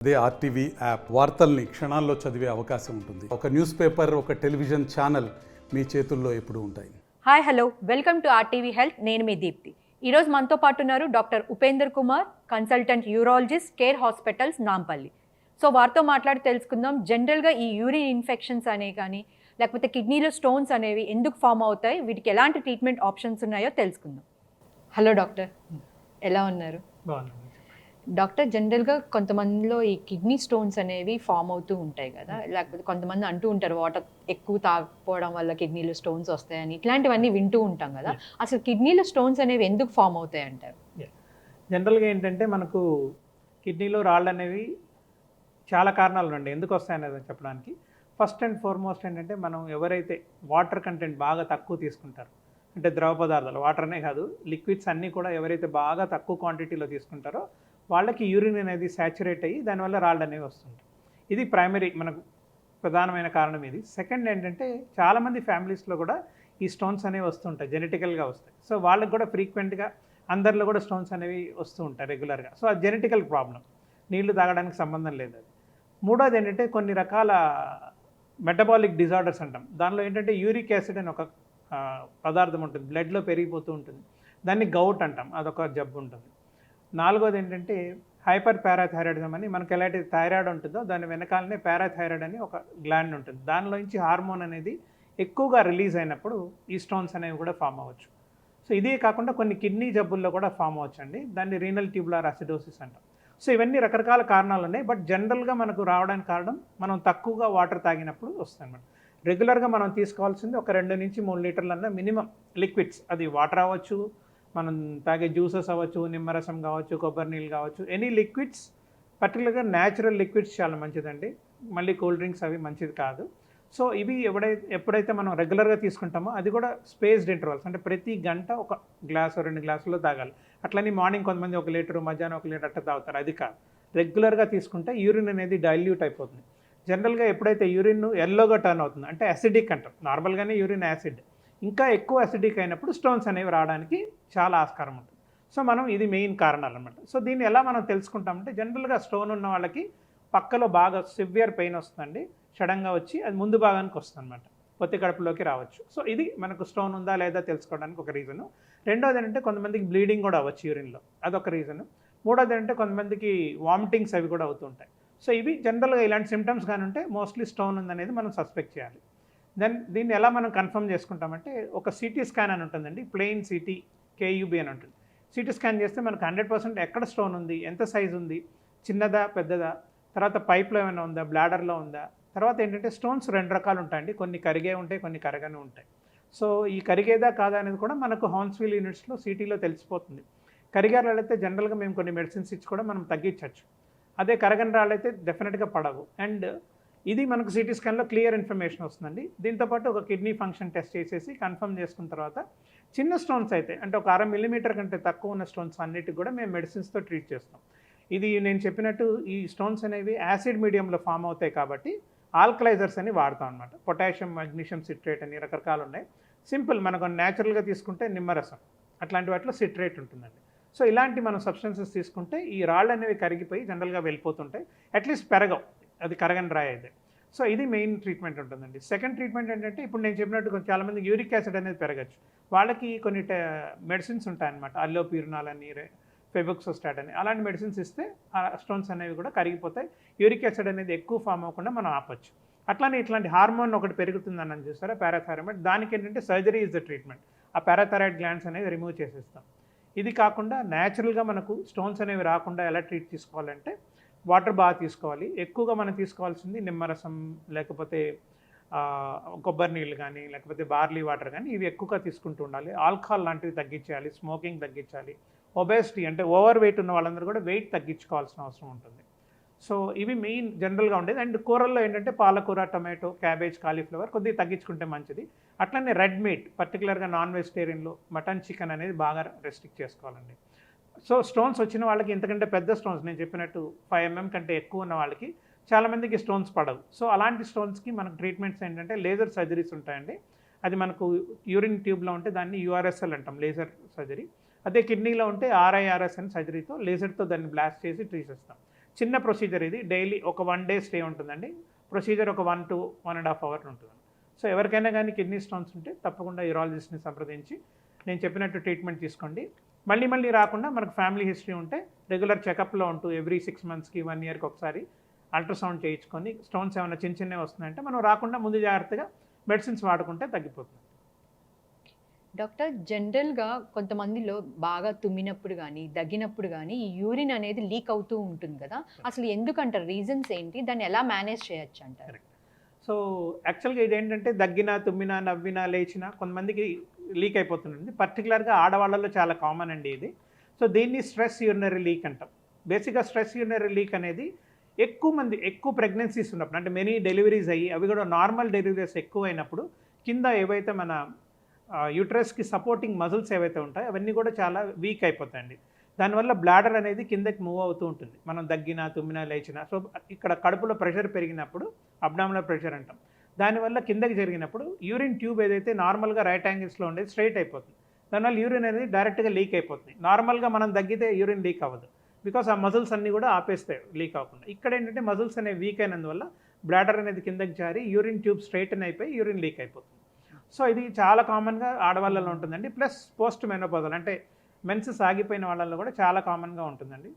అదే RTV app వార్తల్ని క్షణాల్లో చదివే అవకాశం ఉంటుంది. ఒక న్యూస్ పేపర్, ఒక టెలివిజన్ ఛానల్ మీ చేతుల్లో ఎప్పుడూ ఉంటాయి. Hi hello, welcome to RTV health. నేను మీ దీప్తి. ఈరోజు మనతో పాటు ఉన్నారు doctor Upender Kumar, consultant urologist, care hospitals, Nampally. So వారితో మాట్లాడి తెలుసుకుందాం జనరల్గా ఈ యూరిన్ ఇన్ఫెక్షన్స్ అనేవి కానీ లేకపోతే కిడ్నీలో స్టోన్స్ అనేవి ఎందుకు ఫామ్ అవుతాయి, వీటికి ఎలాంటి ట్రీట్మెంట్ ఆప్షన్స్ ఉన్నాయో తెలుసుకుందాం. హలో డాక్టర్, ఎలా ఉన్నారు? డాక్టర్, జనరల్గా కొంతమందిలో ఈ కిడ్నీ స్టోన్స్ అనేవి ఫామ్ అవుతూ ఉంటాయి కదా, లేకపోతే కొంతమంది అంటూ ఉంటారు వాటర్ ఎక్కువ తాగకపోవడం వల్ల కిడ్నీలో స్టోన్స్ వస్తాయని, ఇట్లాంటివన్నీ వింటూ ఉంటాం కదా. అసలు కిడ్నీలో స్టోన్స్ అనేవి ఎందుకు ఫామ్ అవుతాయి అంటారు? జనరల్గా ఏంటంటే మనకు కిడ్నీలో రాళ్ళు అనేవి చాలా కారణాలు ఉన్నాయి ఎందుకు వస్తాయనేది చెప్పడానికి. ఫస్ట్ అండ్ ఫార్మోస్ట్ ఏంటంటే మనం ఎవరైతే వాటర్ కంటెంట్ బాగా తక్కువ తీసుకుంటారు, అంటే ద్రవ పదార్థాలు, వాటర్నే కాదు లిక్విడ్స్ అన్నీ కూడా ఎవరైతే బాగా తక్కువ క్వాంటిటీలో తీసుకుంటారో వాళ్ళకి యూరిన్ అనేది సాచురేట్ అయ్యి దానివల్ల రాళ్ళు అనేవి వస్తుంటాయి. ఇది ప్రైమరీ మనకు ప్రధానమైన కారణం ఇది. సెకండ్ ఏంటంటే చాలామంది ఫ్యామిలీస్లో కూడా ఈ స్టోన్స్ అనేవి వస్తుంటాయి, జెనెటికల్గా వస్తాయి. సో వాళ్ళకి కూడా ఫ్రీక్వెంట్గా అందరిలో కూడా స్టోన్స్ అనేవి వస్తూ ఉంటాయి రెగ్యులర్గా. సో అది జెనెటికల్ ప్రాబ్లం, నీళ్లు తాగడానికి సంబంధం లేదు అది. మూడోది ఏంటంటే కొన్ని రకాల మెటబాలిక్ డిజార్డర్స్ అంటాం. దానిలో ఏంటంటే యూరిక్ యాసిడ్ అని ఒక పదార్థం ఉంటుంది, బ్లడ్లో పెరిగిపోతూ ఉంటుంది, దాన్ని గౌట్ అంటాం, అదొక జబ్బు ఉంటుంది. నాలుగోది ఏంటంటే హైపర్ పారాథైరాయిడిజం అని, మనకి ఎలాంటి థైరాయిడ్ ఉంటుందో దాని వెనకాలనే పారాథైరాయిడ్ అని ఒక గ్లాండ్ ఉంటుంది, దానిలోంచి హార్మోన్ అనేది ఎక్కువగా రిలీజ్ అయినప్పుడు ఈ స్టోన్స్ అనేవి కూడా ఫామ్ అవ్వచ్చు. సో ఇదే కాకుండా కొన్ని కిడ్నీ జబ్బుల్లో కూడా ఫామ్ అవ్వచ్చు అండి, దాన్ని రీనల్ ట్యూబులర్ అసిడోసిస్ అంటాం. సో ఇవన్నీ రకరకాల కారణాలు ఉన్నాయి. బట్ జనరల్గా మనకు రావడానికి కారణం మనం తక్కువగా వాటర్ తాగినప్పుడు వస్తుంది అన్నమాట. రెగ్యులర్గా మనం తీసుకోవాల్సింది ఒక 2 నుంచి 3 లీటర్లన్నా మినిమం లిక్విడ్స్, అది వాటర్ అవ్వచ్చు, మనం తాగే జ్యూసెస్ అవ్వచ్చు, నిమ్మరసం కావచ్చు, కొబ్బరి నీళ్ళు కావచ్చు, ఎనీ లిక్విడ్స్. పర్టికులర్గా న్యాచురల్ లిక్విడ్స్ చాలా మంచిదండి, మళ్ళీ కూల్ డ్రింక్స్ అవి మంచిది కాదు. సో ఇవి ఎప్పుడైతే మనం రెగ్యులర్గా తీసుకుంటామో అది కూడా స్పేస్డ్ ఇంటర్వల్స్, అంటే ప్రతి గంట ఒక గ్లాసు 2 గ్లాసులు తాగాలి. అట్లని మార్నింగ్ కొంతమంది 1 లీటరు, మధ్యాహ్నం 1 లీటర్ అట్లా తాగుతారు, అది కాదు. రెగ్యులర్గా తీసుకుంటే యూరిన్ అనేది డైల్యూట్ అయిపోతుంది. జనరల్గా ఎప్పుడైతే యూరిన్ ఎల్లోగా టర్న్ అవుతుంది అంటే అసిడిక్ అంటాం, నార్మల్గానే యూరిన్ యాసిడ్, ఇంకా ఎక్కువ అసిడిక్ అయినప్పుడు స్టోన్స్ అనేవి రావడానికి చాలా ఆస్కారం ఉంటుంది. సో మనం ఇది మెయిన్ కారణాలు అనమాట. సో దీన్ని ఎలా మనం తెలుసుకుంటామంటే జనరల్గా స్టోన్ ఉన్న వాళ్ళకి పక్కలో బాగా సివియర్ పెయిన్ వస్తుందండి, సడన్గా వచ్చి అది ముందు భాగానికి వస్తుంది అనమాట, పొత్తి కడుపులోకి రావచ్చు. సో ఇది మనకు స్టోన్ ఉందా లేదా తెలుసుకోవడానికి ఒక రీజను. రెండోది ఏంటంటే కొంతమందికి బ్లీడింగ్ కూడా అవ్వచ్చు యూరిన్లో, అదొక రీజను. మూడోది ఏంటంటే కొంతమందికి వామిటింగ్స్ అవి కూడా అవుతుంటాయి. సో ఇవి జనరల్గా ఇలాంటి సిమ్టమ్స్ కానీ ఉంటే మోస్ట్లీ స్టోన్ ఉందనేది మనం సస్పెక్ట్ చేయాలి. దెన్ దీన్ని ఎలా మనం కన్ఫర్మ్ చేసుకుంటామంటే ఒక సిటీ స్కాన్ అని ఉంటుందండి, ప్లెయిన్ సిటీ కేయూబీ అని ఉంటుంది. సిటీ స్కాన్ చేస్తే మనకు 100% ఎక్కడ స్టోన్ ఉంది, ఎంత సైజు ఉంది, చిన్నదా పెద్దదా, తర్వాత పైప్లో ఏమైనా ఉందా, బ్లాడర్లో ఉందా. తర్వాత ఏంటంటే స్టోన్స్ 2 రకాలు ఉంటాయండి, కొన్ని కరిగే ఉంటాయి, కొన్ని కరగని ఉంటాయి. సో ఈ కరిగేదా కాదా అనేది కూడా మనకు హాన్స్విల్ యూనిట్స్లో సిటీలో తెలిసిపోతుంది. కరిగే రాళ్ళైతే జనరల్గా మేము కొన్ని మెడిసిన్స్ ఇచ్చి కూడా మనం తగ్గించవచ్చు, అదే కరగని రాళ్ళైతే డెఫినెట్గా పడవు. అండ్ ఇది మనకు సిటీ స్కాన్లో క్లియర్ ఇన్ఫర్మేషన్ వస్తుందండి. దీంతోపాటు ఒక కిడ్నీ ఫంక్షన్ టెస్ట్ చేసేసి కన్ఫర్మ్ చేసుకున్న తర్వాత చిన్న స్టోన్స్ అయితే అంటే ఒక 1/2 మిల్లీమీటర్ కంటే తక్కువ ఉన్న స్టోన్స్ అన్నిటికి కూడా మేము మెడిసిన్స్తో ట్రీట్ చేస్తాం. ఇది నేను చెప్పినట్టు ఈ స్టోన్స్ అనేవి యాసిడ్ మీడియంలో ఫామ్ అవుతాయి కాబట్టి ఆల్కలైజర్స్ అని వాడతాం అనమాట. పొటాషియం, మెగ్నీషియం సిట్రేట్ అని రకరకాలు ఉన్నాయి. సింపుల్ మనకు న్యాచురల్గా తీసుకుంటే నిమ్మరసం, అట్లాంటి వాటిలో సిట్రేట్ ఉంటుందండి. సో ఇలాంటి మనం సబ్స్టెన్సెస్ తీసుకుంటే ఈ రాళ్ళు అనేవి కరిగిపోయి జనరల్గా వెళ్ళిపోతుంటాయి, అట్లీస్ట్ పెరగవు, అది కరగని రాయి అయితే. సో ఇది మెయిన్ ట్రీట్మెంట్ ఉంటుందండి. సెకండ్ ట్రీట్మెంట్ ఏంటంటే ఇప్పుడు నేను చెప్పినట్టు చాలామంది యూరిక్ యాసిడ్ అనేది పెరగచ్చు, వాళ్ళకి కొన్ని మెడిసిన్స్ ఉంటాయన్నమాట, అల్లోప్యూరినాల్ అని, ఫెబుక్సోస్టాట్ అని, అలాంటి మెడిసిన్స్ ఇస్తే ఆ స్టోన్స్ అనేవి కూడా కరిగిపోతాయి. యూరిక్ యాసిడ్ అనేది ఎక్కువ ఫామ్ అవ్వకుండా మనం ఆపచ్చు. అట్లానే ఇట్లాంటి హార్మోన్ ఒకటి పెరుగుతుందని చూస్తారా, పారాథైరాయిడ్, దానికి ఏంటంటే సర్జరీ ఇస్ ద ట్రీట్మెంట్. ఆ పారాథైరాయిడ్ గ్లాండ్స్ అనేది రిమూవ్ చేసేస్తాం. ఇది కాకుండా న్యాచురల్గా మనకు స్టోన్స్ అనేవి రాకుండా ఎలా ట్రీట్ తీసుకోవాలంటే వాటర్ బాగా తీసుకోవాలి. ఎక్కువగా మనం తీసుకోవాల్సింది నిమ్మరసం, లేకపోతే కొబ్బరి నీళ్ళు కానీ, లేకపోతే బార్లీ వాటర్ కానీ, ఇవి ఎక్కువగా తీసుకుంటూ ఉండాలి. ఆల్కహాల్ లాంటివి తగ్గించాలి, స్మోకింగ్ తగ్గించాలి. ఒబేసిటీ అంటే ఓవర్ వెయిట్ ఉన్న వాళ్ళందరూ కూడా వెయిట్ తగ్గించుకోవాల్సిన అవసరం ఉంటుంది. సో ఇవి మెయిన్ జనరల్గా ఉండేది. అండ్ కూరల్లో ఏంటంటే పాలకూర, టొమాటో, క్యాబేజ్, కాలీఫ్లవర్ కొద్దిగా తగ్గించుకుంటే మంచిది. అట్లనే రెడ్ మీట్, పర్టికులర్గా నాన్ వెజిటేరియన్లో మటన్, చికెన్ అనేది బాగా రెస్ట్రిక్ట్ చేసుకోవాలండి. సో స్టోన్స్ వచ్చిన వాళ్ళకి ఇంతకంటే పెద్ద స్టోన్స్, నేను చెప్పినట్టు 5 mm కంటే ఎక్కువ ఉన్న వాళ్ళకి చాలామందికి స్టోన్స్ పడవు. సో అలాంటి స్టోన్స్కి మనకు ట్రీట్మెంట్స్ ఏంటంటే లేజర్ సర్జరీస్ ఉంటాయండి. అది మనకు యూరిన్ ట్యూబ్లో ఉంటే దాన్ని యూఆర్ఎస్ఎల్ అంటాం, లేజర్ సర్జరీ. అదే కిడ్నీలో ఉంటే ఆర్ఐఆర్ఎస్ అని సర్జరీతో లేజర్తో దాన్ని బ్లాస్ట్ చేసి ట్రీట్ చేస్తాం. చిన్న ప్రొసీజర్ ఇది, డైలీ ఒక 1 డే స్టే ఉంటుందండి. ప్రొసీజర్ ఒక 1 to 1.5 hours ఉంటుంది. సో ఎవరికైనా కానీ కిడ్నీ స్టోన్స్ ఉంటే తప్పకుండా యూరాలజిస్ట్ని సంప్రదించి నేను చెప్పినట్టు ట్రీట్మెంట్ తీసుకోండి. మళ్ళీ రాకుండా మనకు ఫ్యామిలీ హిస్టరీ ఉంటే రెగ్యులర్ చెకప్లో ఉంటూ ఎవ్రీ 6 monthsకి 1 yearకి ఒకసారి అల్ట్రాసౌండ్ చేయించుకొని స్టోన్స్ ఏమైనా చిన్నవి వస్తున్నాయంటే మనం రాకుండా ముందు జాగ్రత్తగా మెడిసిన్స్ వాడుకుంటే తగ్గిపోతుంది. డాక్టర్, జనరల్గా కొంతమందిలో బాగా తుమ్మినప్పుడు కానీ దగ్గినప్పుడు కానీ ఈ యూరిన్ అనేది లీక్ అవుతూ ఉంటుంది కదా, అసలు ఎందుకంటారు? రీజన్స్ ఏంటి? దాన్ని ఎలా మేనేజ్ చేయొచ్చు అంటారు? సో యాక్చువల్గా ఇదేంటంటే దగ్గినా, తుమ్మినా, నవ్వినా, లేచినా కొంతమందికి లీక్ అయిపోతుంటుంది. పర్టికులర్గా ఆడవాళ్ళలో చాలా కామన్ అండి ఇది. సో దీన్ని స్ట్రెస్ యూరినరీ లీక్ అంటాం. బేసిక్గా స్ట్రెస్ యూరినరీ లీక్ అనేది ఎక్కువ ప్రెగ్నెన్సీస్ ఉన్నప్పుడు, అంటే మెనీ డెలివరీస్ అయ్యి అవి కూడా నార్మల్ డెలివరీస్ ఎక్కువ అయినప్పుడు కింద ఏవైతే మన యూట్రస్కి సపోర్టింగ్ మజిల్స్ ఏవైతే ఉంటాయో అవన్నీ కూడా చాలా వీక్ అయిపోతాయండి. దానివల్ల బ్లాడర్ అనేది కిందకి మూవ్ అవుతూ ఉంటుంది. మనం దగ్గినా, తుమ్మినా, లేచినా. సో ఇక్కడ కడుపులో ప్రెషర్ పెరిగినప్పుడు అబ్డామినల్ ప్రెషర్ అంటాం. దానివల్ల కిందకి జరిగినప్పుడు యూరిన్ ట్యూబ్ ఏదైతే నార్మల్గా రైట్ యాంగిల్స్లో ఉండేది స్ట్రైట్ అయిపోతుంది. దానివల్ల యూరిన్ అనేది డైరెక్ట్గా లీక్ అయిపోతుంది. నార్మల్గా మనం దగ్గితే యూరిన్ లీక్ అవ్వదు, బికాస్ ఆ మజిల్స్ అన్నీ కూడా ఆపేస్తాయి లీక్ అవ్వకుండా. ఇక్కడ ఏంటంటే మజిల్స్ అనేవి వీక్ అయినందువల్ల బ్లాడర్ అనేది కిందకి జారి యూరిన్ ట్యూబ్ స్ట్రైటన్ అయిపోయి యూరిన్ లీక్ అయిపోతుంది. సో ఇది చాలా కామన్గా ఆడవాళ్ళలో ఉంటుందండి. ప్లస్ పోస్ట్ మెనోపాజల్ అంటే మెన్సెస్ ఆగిపోయిన వాళ్ళల్లో కూడా చాలా కామన్గా ఉంటుందండి.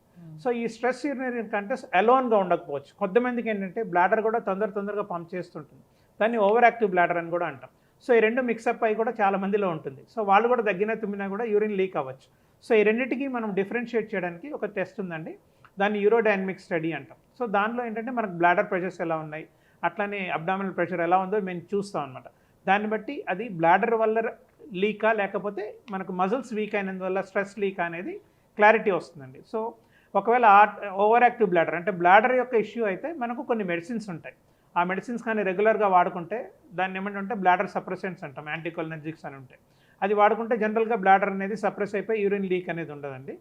సో ఈ స్ట్రెస్ యూరినరీ కంటే అలోన్గా ఉండకపోవచ్చు. కొంతమందికి ఏంటంటే బ్లాడర్ కూడా తొందరగా పంప్ చేస్తుంటుంది. దాన్ని ఓవర్ యాక్టివ్ బ్లాడర్ అని కూడా అంటాం. సో ఈ రెండు మిక్సప్ అయ్యి కూడా చాలా మందిలో ఉంటుంది. సో వాళ్ళు కూడా దగ్గినా, తుమ్మినా కూడా యూరిన్ లీక్ అవ్వచ్చు. సో ఈ రెండింటికి మనం డిఫరెన్షియేట్ చేయడానికి ఒక టెస్ట్ ఉందండి. దాన్ని యూరోడైనమిక్ స్టడీ అంటాం. సో దానిలో ఏంటంటే మనకు బ్లాడర్ ప్రెషర్స్ ఎలా ఉన్నాయి, అట్లానే అబ్డామినల్ ప్రెషర్ ఎలా ఉందో మేము చూస్తాం అనమాట. దాన్ని బట్టి అది బ్లాడర్ వల్ల లీకా లేకపోతే మనకు మజిల్స్ వీక్ అయినందువల్ల స్ట్రెస్ లీక్ అనేది క్లారిటీ వస్తుందండి. సో ఒకవేళ ఓవర్ యాక్టివ్ బ్లాడర్ అంటే బ్లాడర్ యొక్క ఇష్యూ అయితే మనకు కొన్ని మెడిసిన్స్ ఉంటాయి. ఆ మెడిసిన్స్ కానీ రెగ్యులర్గా వాడుకుంటే దాన్ని ఏమంటే బ్లాడర్ సప్రెసెంట్స్ అంటాం, యాంటీకోలినర్జిక్స్ అని ఉంటాయి. అది వాడుకుంటే జనరల్గా బ్లాడర్ అనేది సప్రెస్ అయిపోయి యూరిన్ లీక్ అనేది ఉండదండి.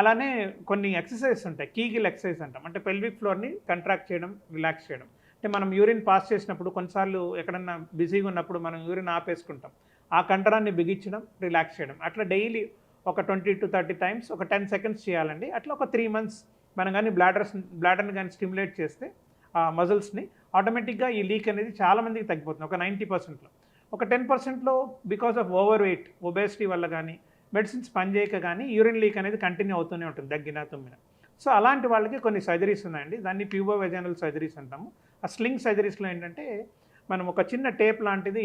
అలానే కొన్ని ఎక్సర్సైజెస్ ఉంటాయి, కీగిల్ ఎక్సర్సైజ్ అంటాం. అంటే పెల్విక్ ఫ్లోర్ని కంట్రాక్ట్ చేయడం, రిలాక్స్ చేయడం. అంటే మనం యూరిన్ పాస్ చేసినప్పుడు కొన్నిసార్లు ఎక్కడన్నా బిజీగా ఉన్నప్పుడు మనం యూరిన్ ఆపేసుకుంటాం. ఆ కండరాన్ని బిగించడం, రిలాక్స్ చేయడం. అట్లా డైలీ ఒక 20 to 30 times ఒక 10 seconds చేయాలండి. అట్లా ఒక 3 months మనం కానీ బ్లాడర్ని కానీ స్టిమ్యులేట్ చేస్తే ఆ మజిల్స్ని ఆటోమేటిక్గా ఈ లీక్ అనేది చాలామందికి తగ్గిపోతుంది. ఒక 90%లో. ఒక 10%లో because of over weight, obesity వల్ల కానీ మెడిసిన్స్ పనిచేయక కానీ యూరిన్ లీక్ అనేది కంటిన్యూ అవుతూనే ఉంటుంది దగ్గినా, తుమ్మినా. సో అలాంటి వాళ్ళకి కొన్ని సర్జరీస్ ఉన్నాయండి. దాన్ని ప్యూబోవెజైనల్ సర్జరీస్ అంటాము. ఆ స్లింగ్ సర్జరీస్లో ఏంటంటే మనం ఒక చిన్న టేప్ లాంటిది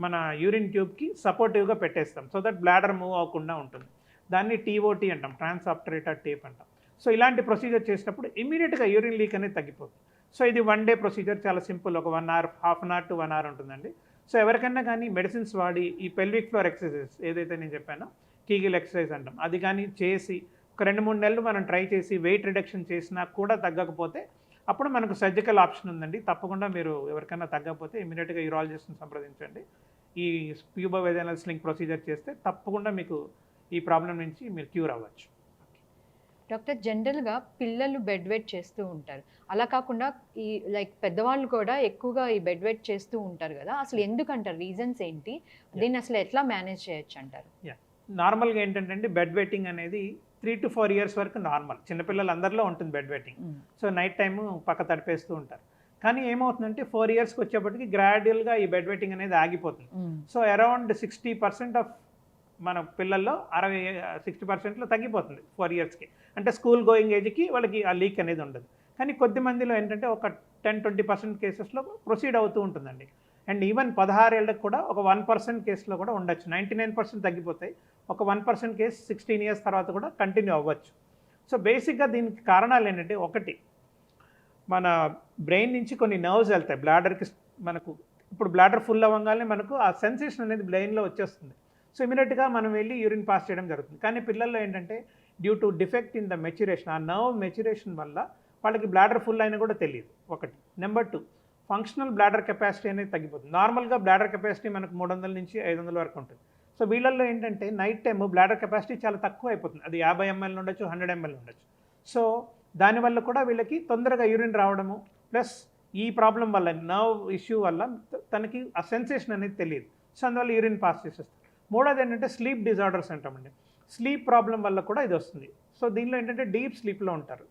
మన యూరిన్ ట్యూబ్కి సపోర్టివ్గా పెట్టేస్తాం. సో దట్ బ్లాడర్ మూవ్ అవ్వకుండా ఉంటుంది. దాన్ని TOT అంటాం, ట్రాన్స్ ఆబ్టరేటర్ టేప్ అంటాం. సో ఇలాంటి ప్రొసీజర్ చేసినప్పుడు ఇమీడియట్గా యూరిన్ లీక్ అనేది తగ్గిపోతుంది. సో ఇది 1 day ప్రొసీజర్, చాలా సింపుల్. ఒక 1 hour, ½ an hour to 1 hour ఉంటుందండి. సో ఎవరికైనా కానీ మెడిసిన్స్ వాడి ఈ పెల్విక్ ఫ్లోర్ ఎక్సర్సైజెస్ ఏదైతే నేను చెప్పానో కీగిల్ ఎక్సర్సైజ్ అంటాం, అది కానీ చేసి ఒక 2-3 నెలలు మనం ట్రై చేసి వెయిట్ రిడక్షన్ చేసినా కూడా తగ్గకపోతే అప్పుడు మనకు సర్జికల్ ఆప్షన్ ఉందండి. తప్పకుండా మీరు ఎవరికైనా తగ్గకపోతే ఇమీడియట్గా యూరాలజిస్ట్ని సంప్రదించండి. ఈ ప్యూబోవెజైనల్ స్లింగ్ ప్రొసీజర్ చేస్తే తప్పకుండా మీకు ఈ ప్రాబ్లం నుంచి మీరు క్యూర్ అవ్వచ్చు. డాక్టర్, జనరల్గా పిల్లలు బెడ్ వెట్ చేస్తూ ఉంటారు. అలా కాకుండా ఈ పెద్దవాళ్ళు కూడా ఎక్కువగా ఈ బెడ్ వెట్ చేస్తూ ఉంటారు కదా, అసలు ఎందుకంటారు? రీజన్స్ ఏంటి? దీన్ని అసలు ఎట్లా మేనేజ్ చేయొచ్చు అంటారు? నార్మల్గా ఏంటంటే బెడ్ వెట్టింగ్ అనేది 3 to 4 years వరకు నార్మల్. చిన్నపిల్లలు అందరిలో ఉంటుంది bed vetting. So night time పక్క తడిపేస్తూ ఉంటారు. కానీ ఏమవుతుందంటే 4 yearsకి వచ్చేప్పటికి గ్రాడ్యువల్గా ఈ బెడ్ వెట్టింగ్ అనేది ఆగిపోతుంది. సో అరౌండ్ 60% ఆఫ్ మన పిల్లల్లో 60%లో తగ్గిపోతుంది 4 yearsకి. అంటే స్కూల్ గోయింగ్ ఏజ్కి వాళ్ళకి ఆ లీక్ అనేది ఉండదు. కానీ కొద్ది మందిలో ఏంటంటే ఒక 10-20% కేసెస్లో ప్రొసీడ్ అవుతూ ఉంటుందండి. అండ్ ఈవెన్ 16 ఏళ్ళకి కూడా ఒక 1% కేసులో కూడా ఉండొచ్చు. 99% తగ్గిపోతాయి. ఒక 1% కేసు 16 years తర్వాత కూడా కంటిన్యూ అవ్వచ్చు. సో బేసిక్గా దీనికి కారణాలు ఏంటంటే, ఒకటి మన బ్రెయిన్ నుంచి కొన్ని నర్వ్స్ వెళ్తాయి బ్లాడర్కి. మనకు ఇప్పుడు బ్లాడర్ ఫుల్ అవ్వగానే మనకు ఆ సెన్సేషన్ అనేది బ్రెయిన్లో వచ్చేస్తుంది. సో ఇమీడియట్గా మనం వెళ్ళి యూరిన్ పాస్ చేయడం జరుగుతుంది. కానీ పిల్లల్లో ఏంటంటే due to defect in the maturation, ఆ నర్వ్ మెచ్యురేషన్ వల్ల వాళ్ళకి బ్లాడర్ ఫుల్ అయినా కూడా తెలియదు, ఒకటి. నెంబర్ 2, ఫంక్షనల్ బ్లాడర్ కెపాసిటీ అనేది తగ్గిపోతుంది. నార్మల్గా బ్లాడర్ కెపాసిటీ మనకు 300 నుంచి 500 వరకు ఉంటుంది. సో వీళ్ళల్లో ఏంటంటే నైట్ టైము బ్లాడర్ కెపాసిటీ చాలా తక్కువ అయిపోతుంది. అది 50 ml ఉండొచ్చు, 100 ml ఉండొచ్చు. సో దానివల్ల కూడా వీళ్ళకి తొందరగా యూరిన్ రావడము, ప్లస్ ఈ ప్రాబ్లం వల్ల, నర్వ్ ఇష్యూ వల్ల తనకి ఆ సెన్సేషన్ అనేది తెలియదు. సో అందువల్ల యూరిన్ పాస్ చేసేస్తారు. మూడోది ఏంటంటే స్లీప్ డిజార్డర్స్ అంటామండి. స్లీప్ ప్రాబ్లం వల్ల కూడా ఇది వస్తుంది. సో దీనిలో ఏంటంటే డీప్ స్లీప్లో ఉంటారు.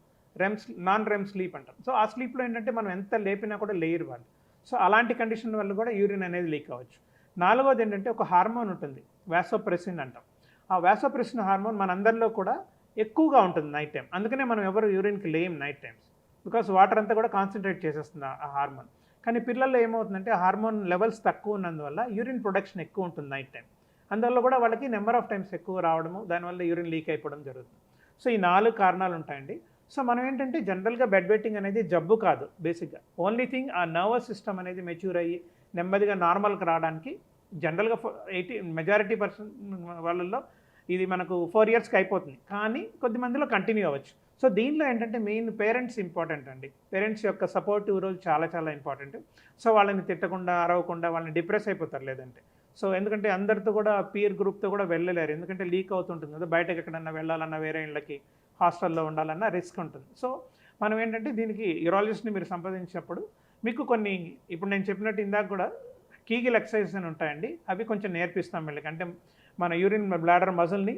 నాన్ రెమ్ స్లీప్ అంటాం. సో ఆ స్లీప్లో ఏంటంటే మనం ఎంత లేపినా కూడా లేయరు వాళ్ళు. సో అలాంటి కండిషన్ వల్ల కూడా యూరిన్ అనేది లీక్ అవ్వచ్చు. నాలుగోది ఏంటంటే ఒక హార్మోన్ ఉంటుంది, వాసోప్రెసిన్ అంటాం. ఆ వాసోప్రెసిన్ హార్మోన్ మనందరిలో కూడా ఎక్కువగా ఉంటుంది నైట్ టైం. అందుకనే మనం ఎవరు యూరిన్కి లేం నైట్ టైమ్స్, బికాస్ వాటర్ అంతా కూడా కాన్సన్ట్రేట్ చేసేస్తుంది ఆ హార్మోన్. కానీ పిల్లల్లో ఏమవుతుందంటే ఆ హార్మోన్ లెవెల్స్ తక్కువ ఉన్నందువల్ల యూరిన్ ప్రొడక్షన్ ఎక్కువ ఉంటుంది నైట్ టైం. అందువల్ల కూడా వాళ్ళకి నెంబర్ ఆఫ్ టైమ్స్ ఎక్కువ రావడము, దానివల్ల యూరిన్ లీక్ అయిపోవడం జరుగుతుంది. సో ఈ 4 కారణాలు ఉంటాయండి. సో మనం ఏంటంటే జనరల్గా బెడ్ వెట్టింగ్ అనేది జబ్బు కాదు బేసిక్గా. ఓన్లీ థింగ్ ఆ నర్వస్ సిస్టమ్ అనేది మెచ్యూర్ అయ్యి నెమ్మదిగా నార్మల్కి రావడానికి జనరల్గా మెజారిటీ పర్సన్ వాళ్ళల్లో ఇది మనకు 4 ఇయర్స్కి అయిపోతుంది, కానీ కొద్దిమందిలో కంటిన్యూ అవ్వచ్చు. సో దీనిలో ఏంటంటే మెయిన్ పేరెంట్స్ ఇంపార్టెంట్ అండి. పేరెంట్స్ యొక్క సపోర్టివ్ రోల్ చాలా చాలా ఇంపార్టెంట్. సో వాళ్ళని తిట్టకుండా అరవకుండా వాళ్ళని డిప్రెస్ అయిపోతారు లేదంటే. సో ఎందుకంటే అందరితో కూడా పీర్ గ్రూప్తో కూడా వెళ్ళలేరు, ఎందుకంటే లీక్ అవుతుంటుంది కదా, బయటకు ఎక్కడన్నా వెళ్ళాలన్నా వేరే ఇళ్ళకి హాస్టల్లో ఉండాలన్నా రిస్క్ ఉంటుంది. సో మనం ఏంటంటే దీనికి యూరాలజిస్ట్ని మీరు సంప్రదించినప్పుడు మీకు కొన్ని ఇప్పుడు నేను చెప్పినట్టు ఇందాక కూడా కీగిల్ ఎక్సర్సైజెస్ అని ఉంటాయండి, అవి కొంచెం నేర్పిస్తాం వీళ్ళకి. అంటే మన యూరిన్ బ్లాడర్ మజిల్ని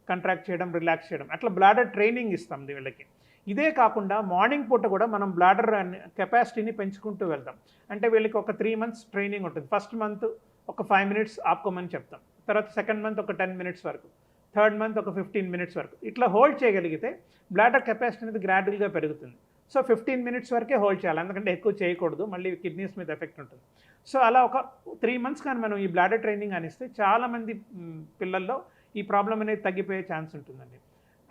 కంట్రాక్ట్ చేయడం, రిలాక్స్ చేయడం, అట్లా బ్లాడర్ ట్రైనింగ్ ఇస్తాం వీళ్ళకి. ఇదే కాకుండా మార్నింగ్ పూట కూడా మనం బ్లాడర్ కెపాసిటీని పెంచుకుంటూ వెళ్తాం. అంటే వీళ్ళకి ఒక 3 months ట్రైనింగ్ ఉంటుంది. ఫస్ట్ మంత్ ఒక 5 minutes ఆపుకోమని చెప్తాం, తర్వాత సెకండ్ మంత్ ఒక 10 minutes వరకు, థర్డ్ మంత్ ఒక 15 minutes వరకు. ఇట్లా హోల్డ్ చేయగలిగితే బ్లాడర్ కెపాసిటీ అనేది గ్రాడ్యువల్గా పెరుగుతుంది. సో 15 minutes వరకే హోల్డ్ చేయాలి, ఎందుకంటే ఎక్కువ చేయకూడదు, మళ్ళీ కిడ్నీస్ మీద ఎఫెక్ట్ ఉంటుంది. సో అలా ఒక 3 months కానీ మనం ఈ బ్లాడర్ ట్రైనింగ్ అనిస్తే చాలామంది పిల్లల్లో ఈ ప్రాబ్లం అనేది తగ్గిపోయే ఛాన్స్ ఉంటుందండి.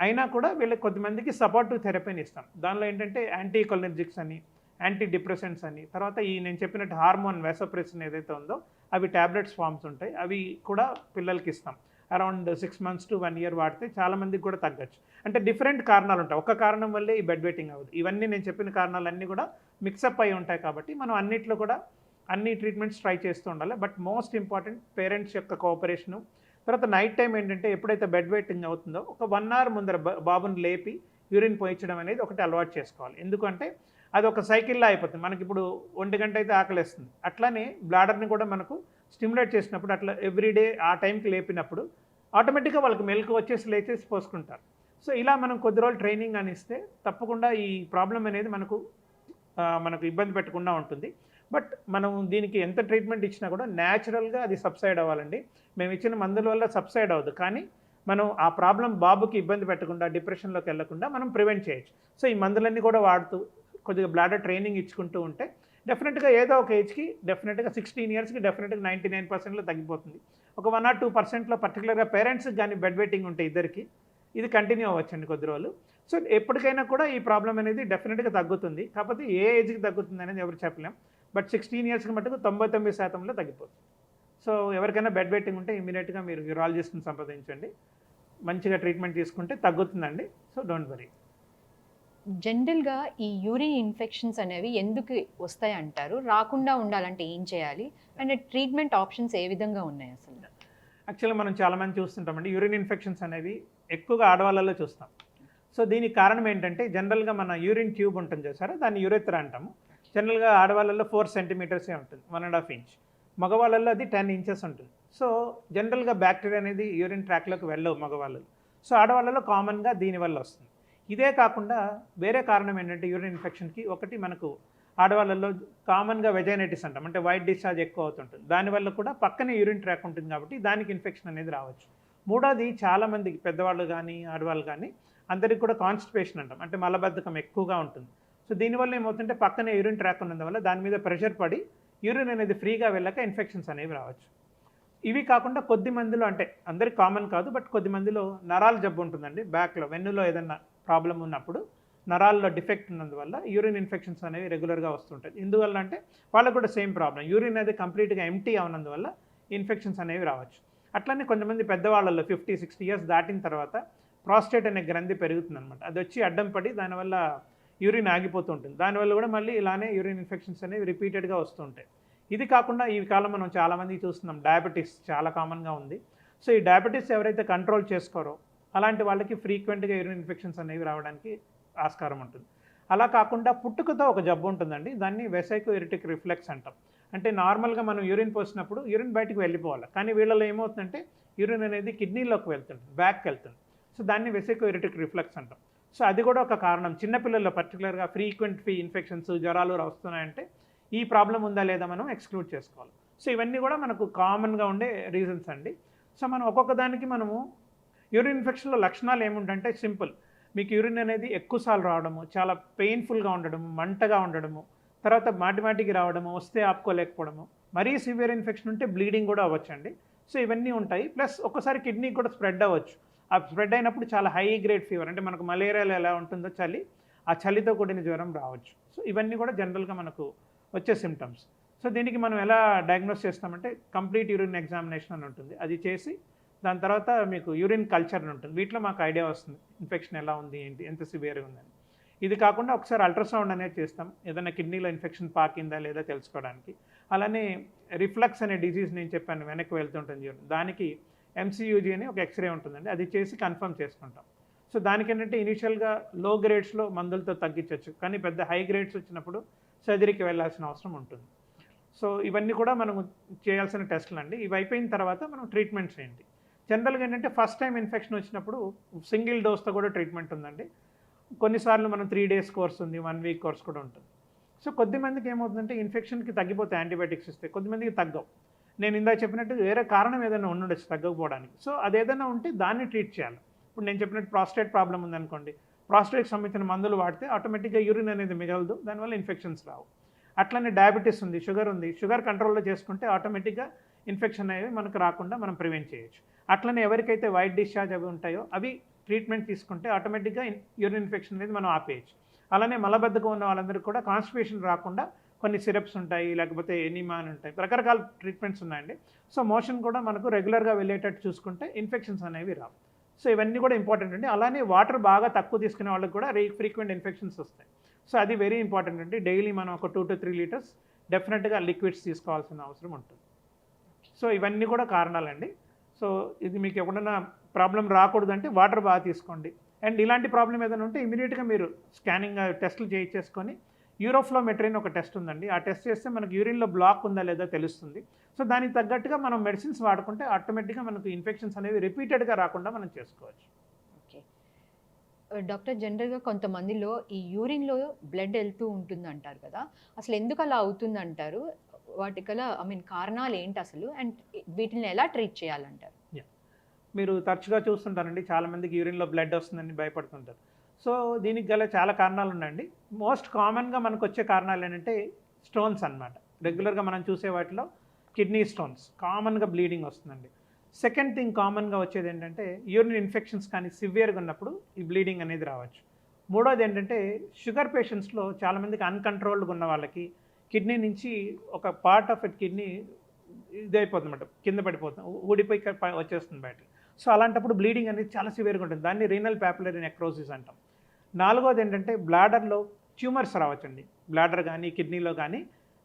అయినా కూడా వీళ్ళకి కొద్దిమందికి సపోర్టివ్ థెరపీని ఇస్తాం. దానిలో ఏంటంటే యాంటీకొలినర్జిక్స్ అని, యాంటీ డిప్రెసెంట్స్ అని, తర్వాత ఈ నేను చెప్పినట్టు హార్మోన్ వాసోప్రెసిన్ ఏదైతే ఉందో అవి ట్యాబ్లెట్స్ ఫామ్స్ ఉంటాయి, అవి కూడా పిల్లలకి ఇస్తాం. అరౌండ్ 6 months to 1 year వాడితే చాలామందికి కూడా తగ్గచ్చు. అంటే డిఫరెంట్ కారణాలు ఉంటాయి, ఒక కారణం వల్లే ఈ బెడ్ వెట్టింగ్ అవ్వదు. ఇవన్నీ నేను చెప్పిన కారణాలన్నీ కూడా మిక్సప్ అయి ఉంటాయి కాబట్టి మనం అన్నిట్లో కూడా అన్ని ట్రీట్మెంట్స్ ట్రై చేస్తూ ఉండాలి. బట్ మోస్ట్ ఇంపార్టెంట్ పేరెంట్స్ యొక్క కోఆపరేషను. తర్వాత నైట్ టైం ఏంటంటే ఎప్పుడైతే బెడ్ వెట్టింగ్ అవుతుందో ఒక 1 hour ముందర బాబుని లేపి యూరిన్ పోయించడం అనేది ఒకటి అలవాటు చేసుకోవాలి. ఎందుకంటే అది ఒక సైకిల్లా అయిపోతుంది. మనకి ఇప్పుడు 1 గంట అయితే ఆకలిస్తుంది, అట్లానే బ్లాడర్ని కూడా మనకు స్టిమ్యులేట్ చేసినప్పుడు అట్లా ఎవ్రీడే ఆ టైంకి లేపినప్పుడు ఆటోమేటిక్గా వాళ్ళకి మెలకు వచ్చేసి లేచేసి పోసుకుంటారు. సో ఇలా మనం కొద్ది రోజులు ట్రైనింగ్ అని ఇస్తే తప్పకుండా ఈ ప్రాబ్లం అనేది మనకు ఇబ్బంది పెట్టకుండా ఉంటుంది. బట్ మనం దీనికి ఎంత ట్రీట్మెంట్ ఇచ్చినా కూడా న్యాచురల్గా అది సబ్సైడ్ అవ్వాలండి. మేము ఇచ్చిన మందుల వల్ల సబ్సైడ్ అవ్వదు, కానీ మనం ఆ ప్రాబ్లం బాబుకి ఇబ్బంది పెట్టకుండా డిప్రెషన్లోకి వెళ్లకుండా మనం ప్రివెంట్ చేయొచ్చు. సో ఈ మందులన్నీ కూడా వాడుతూ కొద్దిగా బ్లాడర్ ట్రైనింగ్ ఇచ్చుకుంటూ ఉంటే డెఫినెట్గా ఏదో ఒక ఏజ్కి డెఫినెట్గా 16 yearsకి డెఫినెట్గా 99%లో తగ్గిపోతుంది. ఒక 1 or 2%లో పర్టికులర్గా పేరెంట్స్కి కానీ బెడ్ వెట్టింగ్ ఉంటే ఇద్దరికి ఇది కంటిన్యూ అవ్వచ్చండి కొద్ది రోజులు. సో ఎప్పటికైనా కూడా ఈ ప్రాబ్లం అనేది డెఫినెట్గా తగ్గుతుంది. కాకపోతే ఏ ఏజ్కి తగ్గుతుంది అనేది ఎవరు చెప్పలేం. బట్ 16 yearsకి మటుకు 99%లో తగ్గిపోతుంది. సో ఎవరికైనా బెడ్ వెట్టింగ్ ఉంటే ఇమీడియట్గా మీరు యూరాలజిస్ట్ని సంప్రదించండి, మంచిగా ట్రీట్మెంట్ తీసుకుంటే తగ్గుతుందండి. So don't worry. జనరల్గా ఈ యూరిన్ ఇన్ఫెక్షన్స్ అనేవి ఎందుకు వస్తాయి అంటారు, రాకుండా ఉండాలంటే ఏం చేయాలి, అండ్ ట్రీట్మెంట్ ఆప్షన్స్ ఏ విధంగా ఉన్నాయి అసలు? యాక్చువల్గా మనం చాలామంది చూస్తుంటామండి యూరిన్ ఇన్ఫెక్షన్స్ అనేవి ఎక్కువగా ఆడవాళ్ళలో చూస్తాం. సో దీనికి కారణం ఏంటంటే జనరల్గా మన యూరిన్ ట్యూబ్ ఉంటుంది చూసారా, దాన్ని యూరెత్రా అంటాము. జనరల్గా ఆడవాళ్ళలో 4 centimeters ఉంటుంది, 1.5 inch. మగవాళ్ళల్లో అది 10 inches ఉంటుంది. సో జనరల్గా బ్యాక్టీరియా అనేది యూరిన్ ట్రాక్లోకి వెళ్ళవు మగవాళ్ళు. సో ఆడవాళ్ళలో కామన్గా దీనివల్ల వస్తుంది. ఇదే కాకుండా వేరే కారణం ఏంటంటే యూరిన్ ఇన్ఫెక్షన్కి ఒకటి మనకు ఆడవాళ్ళల్లో కామన్గా వెజైనైటిస్ అంటాం, అంటే వైట్ డిశ్చార్జ్ ఎక్కువ అవుతుంటుంది. దానివల్ల కూడా పక్కనే యూరిన్ ట్రాక్ ఉంటుంది కాబట్టి దానికి ఇన్ఫెక్షన్ అనేది రావచ్చు. మూడోది చాలామందికి పెద్దవాళ్ళు కానీ ఆడవాళ్ళు కానీ అందరికీ కూడా కాన్స్టిపేషన్ అంటాం, అంటే మలబద్ధకం ఎక్కువగా ఉంటుంది. సో దీనివల్ల ఏమవుతుంటే పక్కనే యూరిన్ ట్రాక్ ఉన్నందువల్ల దాని మీద ప్రెషర్ పడి యూరిన్ అనేది ఫ్రీగా వెళ్ళక ఇన్ఫెక్షన్స్ అనేవి రావచ్చు. ఇవి కాకుండా కొద్ది మందిలో, అంటే అందరికి కామన్ కాదు, బట్ కొద్ది మందిలో నరాల జబ్బు ఉంటుందండి. బ్యాక్లో వెన్నులో ఏదన్నా ప్రాబ్లం ఉన్నప్పుడు నరాల్లో డిఫెక్ట్ ఉన్నందువల్ల యూరిన్ ఇన్ఫెక్షన్స్ అనేవి రెగ్యులర్గా వస్తుంటాయి. ఎందువల్ల అంటే వాళ్ళకు కూడా సేమ్ ప్రాబ్లం, యూరిన్ అనేది కంప్లీట్గా ఎంటీ అవునందువల్ల ఇన్ఫెక్షన్స్ అనేవి రావచ్చు. అట్లనే కొంతమంది పెద్దవాళ్ళలో 50-60 years దాటిన తర్వాత ప్రాస్టేట్ అనే గ్రంథి పెరుగుతుందన్నమాట. అది వచ్చి అడ్డం పడి దానివల్ల యూరిన్ ఆగిపోతూ ఉంటుంది. దానివల్ల కూడా మళ్ళీ ఇలానే యూరిన్ ఇన్ఫెక్షన్స్ అనేవి రిపీటెడ్గా వస్తుంటాయి. ఇది కాకుండా ఈ కాలం మనం చాలామంది చూస్తున్నాం, డయాబెటీస్ చాలా కామన్గా ఉంది. సో ఈ డయాబెటీస్ ఎవరైతే కంట్రోల్ చేసుకోరో అలాంటి వాళ్ళకి ఫ్రీక్వెంట్గా యూరిన్ ఇన్ఫెక్షన్స్ అనేవి రావడానికి ఆస్కారం ఉంటుంది. అలా కాకుండా పుట్టుకతో ఒక జబ్బు ఉంటుందండి, దాన్ని వెసైకో ఇరిటిక్ రిఫ్లెక్స్ అంటాం. అంటే నార్మల్గా మనం యూరిన్ పోసినప్పుడు యూరిన్ బయటికి వెళ్ళిపోవాలి, కానీ వీళ్ళలో ఏమవుతుందంటే యూరిన్ అనేది కిడ్నీలోకి వెళ్తుంది, బ్యాక్కి వెళ్తుంది. సో దాన్ని వెసైకో ఇరిటిక్ రిఫ్లెక్స్ అంటాం. సో అది కూడా ఒక కారణం. చిన్నపిల్లల్లో పర్టికులర్గా ఫ్రీక్వెంట్ ఇన్ఫెక్షన్స్ జ్వరాలు వస్తున్నాయంటే ఈ ప్రాబ్లం ఉందా లేదా మనం ఎక్స్క్లూడ్ చేసుకోవాలి. సో ఇవన్నీ కూడా మనకు కామన్గా ఉండే రీజన్స్ అండి. సో మనం ఒక్కొక్క దానికి మనము యూరిన్ ఇన్ఫెక్షన్లో లక్షణాలు ఏముంటంటే సింపుల్. మీకు యూరిన్ అనేది ఎక్కువసార్లు రావడము, చాలా పెయిన్ఫుల్గా ఉండడము, మంటగా ఉండడము, తర్వాత మాటిమాటికి రావడము, వస్తే ఆపుకోలేకపోవడము, మరీ సివియర్ ఇన్ఫెక్షన్ ఉంటే బ్లీడింగ్ కూడా అవ్వచ్చండి. సో ఇవన్నీ ఉంటాయి. ప్లస్ ఒక్కసారి కిడ్నీ కూడా స్ప్రెడ్ అవ్వచ్చు. ఆ స్ప్రెడ్ అయినప్పుడు చాలా హై గ్రేడ్ ఫీవర్, అంటే మనకు మలేరియాలో ఎలా ఉంటుందో చలి, ఆ చలితో కూడిన జ్వరం రావచ్చు. సో ఇవన్నీ కూడా జనరల్గా మనకు వచ్చే సిమ్టమ్స్. సో దీనికి మనం ఎలా డయాగ్నోస్ చేస్తామంటే కంప్లీట్ యూరిన్ ఎగ్జామినేషన్ అని ఉంటుంది. అది చేసి దాని తర్వాత మీకు యూరిన్ కల్చర్ అని ఉంటుంది. వీటిలో మాకు ఐడియా వస్తుంది ఇన్ఫెక్షన్ ఎలా ఉంది, ఏంటి, ఎంత సివియర్గా ఉందని. ఇది కాకుండా ఒకసారి అల్ట్రాసౌండ్ అనేది చేస్తాం, ఏదైనా కిడ్నీలో ఇన్ఫెక్షన్ పాకిందా లేదా తెలుసుకోవడానికి. అలానే రిఫ్లక్స్ అనే డిజీజ్ నేను చెప్పాను, వెనక్కి వెళ్తుంటుంది యూరిన్, దానికి ఎంసీయూజీ అని ఒక ఎక్స్రే ఉంటుందండి, అది చేసి కన్ఫర్మ్ చేసుకుంటాం. సో దానికి ఏంటంటే ఇనీషియల్గా లో గ్రేడ్స్లో మందులతో తగ్గించవచ్చు, కానీ పెద్ద హై గ్రేడ్స్ వచ్చినప్పుడు సర్జరీకి వెళ్ళాల్సిన అవసరం ఉంటుంది. సో ఇవన్నీ కూడా మనం చేయాల్సిన టెస్టులు అండి. ఇవి అయిపోయిన తర్వాత మనం ట్రీట్మెంట్స్ ఏంటి, జనరల్గా ఏంటంటే ఫస్ట్ టైం ఇన్ఫెక్షన్ వచ్చినప్పుడు సింగిల్ డోస్తో కూడా ట్రీట్మెంట్ ఉందండి. కొన్నిసార్లు మనం 3 days కోర్స్ ఉంది, 1 week కోర్స్ కూడా ఉంటుంది. సో కొద్దిమందికి ఏమవుతుందంటే ఇన్ఫెక్షన్కి తగ్గిపోతాయి యాంటీబయాటిక్స్ ఇస్తే, కొద్దిమందికి తగ్గవు. నేను ఇందాక చెప్పినట్టు వేరే కారణం ఏదైనా ఉండొచ్చు తగ్గకపోవడానికి. సో అదేదైనా ఉంటే దాన్ని ట్రీట్ చేయాలి. ఇప్పుడు నేను చెప్పినట్టు ప్రాస్టేట్ ప్రాబ్లం ఉందనుకోండి, ప్రాస్టేట్కి సంబంధించిన మందులు వాడితే ఆటోమేటిక్గా యూరిన్ అనేది మిగలదు, దానివల్ల ఇన్ఫెక్షన్స్ రావు. అట్లనే డయాబెటీస్ ఉంది, షుగర్ ఉంది, షుగర్ కంట్రోల్లో చేసుకుంటే ఆటోమేటిక్గా ఇన్ఫెక్షన్ అనేవి మనకు రాకుండా మనం ప్రివెంట్ చేయొచ్చు. అట్లనే ఎవరికైతే వైట్ డిశ్చార్జ్ అవి ఉంటాయో అవి ట్రీట్మెంట్ తీసుకుంటే ఆటోమేటిక్గా యూరిన్ ఇన్ఫెక్షన్ అనేది మనం ఆపేయచ్చు. అలానే మలబద్ధకం ఉన్న వాళ్ళందరికీ కూడా కాన్స్టిపేషన్ రాకుండా కొన్ని సిరప్స్ ఉంటాయి, లేకపోతే ఎనిమా అని ఉంటాయి, రకరకాల ట్రీట్మెంట్స్ ఉన్నాయండి. సో మోషన్ కూడా మనకు రెగ్యులర్గా వెళ్ళేటట్టు చూసుకుంటే ఇన్ఫెక్షన్స్ అనేవి రావు. సో ఇవన్నీ కూడా ఇంపార్టెంట్ అండి. అలానే వాటర్ బాగా తక్కువ తీసుకునే వాళ్ళకి కూడా ఫ్రీక్వెంట్ ఇన్ఫెక్షన్స్ వస్తాయి. సో అది వెరీ ఇంపార్టెంట్ అండి. డైలీ మనం ఒక 2 to 3 liters డెఫినెట్గా లిక్విడ్స్ తీసుకోవాల్సిన అవసరం ఉంటుంది. సో ఇవన్నీ కూడా కారణాలండి. సో ఇది మీకు ఎప్పుడైనా ప్రాబ్లం రాకూడదంటే వాటర్ బాగా తీసుకోండి. అండ్ ఇలాంటి ప్రాబ్లం ఏదైనా ఉంటే ఇమీడియట్గా మీరు స్కానింగ్ టెస్టులు చేయించేసుకొని, యూరోఫ్లోమెట్రీ అని ఒక టెస్ట్ ఉందండి, ఆ టెస్ట్ చేస్తే మనకు యూరిన్లో బ్లాక్ ఉందా లేదా తెలుస్తుంది. సో దానికి తగ్గట్టుగా మనం మెడిసిన్స్ వాడుకుంటే ఆటోమేటిక్గా మనకు ఇన్ఫెక్షన్స్ అనేవి రిపీటెడ్గా రాకుండా మనం చేసుకోవచ్చు. ఓకే డాక్టర్, జనరల్గా కొంతమందిలో ఈ యూరిన్లో బ్లడ్ వెళ్తూ ఉంటుంది అంటారు కదా, అసలు ఎందుకు అలా అవుతుంది అంటారు? వాటి గల కారణాలు ఏంటి అసలు, అండ్ వీటిని ఎలా ట్రీట్ చేయాలంటారు? మీరు తరచుగా చూస్తుంటారండి, చాలామందికి యూరిన్లో బ్లడ్ వస్తుందని భయపడుతుంటారు. సో దీనికి గల చాలా కారణాలు ఉన్నాయండి. మోస్ట్ కామన్గా మనకు వచ్చే కారణాలు ఏంటంటే స్టోన్స్ అన్నమాట. రెగ్యులర్గా మనం చూసే వాటిలో కిడ్నీ స్టోన్స్ కామన్గా బ్లీడింగ్ వస్తుందండి. సెకండ్ థింగ్ కామన్గా వచ్చేది ఏంటంటే యూరిన్ ఇన్ఫెక్షన్స్ కానీ సివియర్గా ఉన్నప్పుడు ఈ బ్లీడింగ్ అనేది రావచ్చు. మూడోది ఏంటంటే షుగర్ పేషెంట్స్లో చాలామందికి అన్కంట్రోల్డ్గా ఉన్న వాళ్ళకి కిడ్నీ నుంచి ఒక పార్ట్ ఆఫ్ ఇట్ కిడ్నీ ఇదైపోతుంది అన్నమాట, కింద పడిపోతుంది, ఊడిపోయి వచ్చేస్తుంది బయట. సో అలాంటప్పుడు బ్లీడింగ్ అనేది చాలా సివియర్గా ఉంటుంది, దాన్ని రీనల్ ప్యాపిలరీ నెక్రోసిస్ అంటాం. నాలుగోది ఏంటంటే బ్లాడర్లో ట్యూమర్స్ రావచ్చండి, బ్లాడర్ కానీ కిడ్నీలో కానీ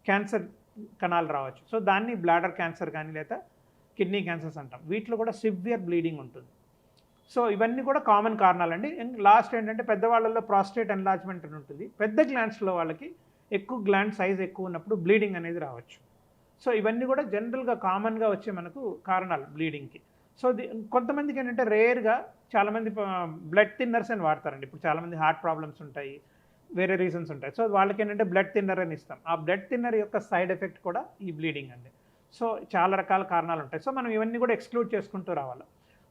క్యాన్సర్ కణాలు రావచ్చు. సో దాన్ని బ్లాడర్ క్యాన్సర్ కానీ లేదా కిడ్నీ క్యాన్సర్స్ అంటాం. వీటిలో కూడా సివియర్ బ్లీడింగ్ ఉంటుంది. సో ఇవన్నీ కూడా కామన్ కారణాలండి. లాస్ట్ ఏంటంటే పెద్దవాళ్ళలో ప్రాస్టేట్ ఎన్లార్జ్మెంట్ అని ఉంటుంది, పెద్ద గ్లాండ్స్లో వాళ్ళకి ఎక్కువ గ్లాండ్ సైజ్ ఎక్కువ ఉన్నప్పుడు బ్లీడింగ్ అనేది రావచ్చు. సో ఇవన్నీ కూడా జనరల్గా కామన్గా వచ్చే మనకు కారణాలు బ్లీడింగ్కి. సో కొంతమందికి ఏంటంటే రేర్గా చాలామంది బ్లడ్ థిన్నర్స్ అని వాడతారండి. ఇప్పుడు చాలామంది హార్ట్ ప్రాబ్లమ్స్ ఉంటాయి, వేరే రీజన్స్ ఉంటాయి. సో వాళ్ళకి ఏంటంటే బ్లడ్ థిన్నర్ అని ఇస్తాం. ఆ బ్లడ్ థిన్నర్ యొక్క సైడ్ ఎఫెక్ట్ కూడా ఈ బ్లీడింగ్ అండి. సో చాలా రకాల కారణాలు ఉంటాయి. సో మనం ఇవన్నీ కూడా ఎక్స్క్లూడ్ చేసుకుంటూ రావాలి.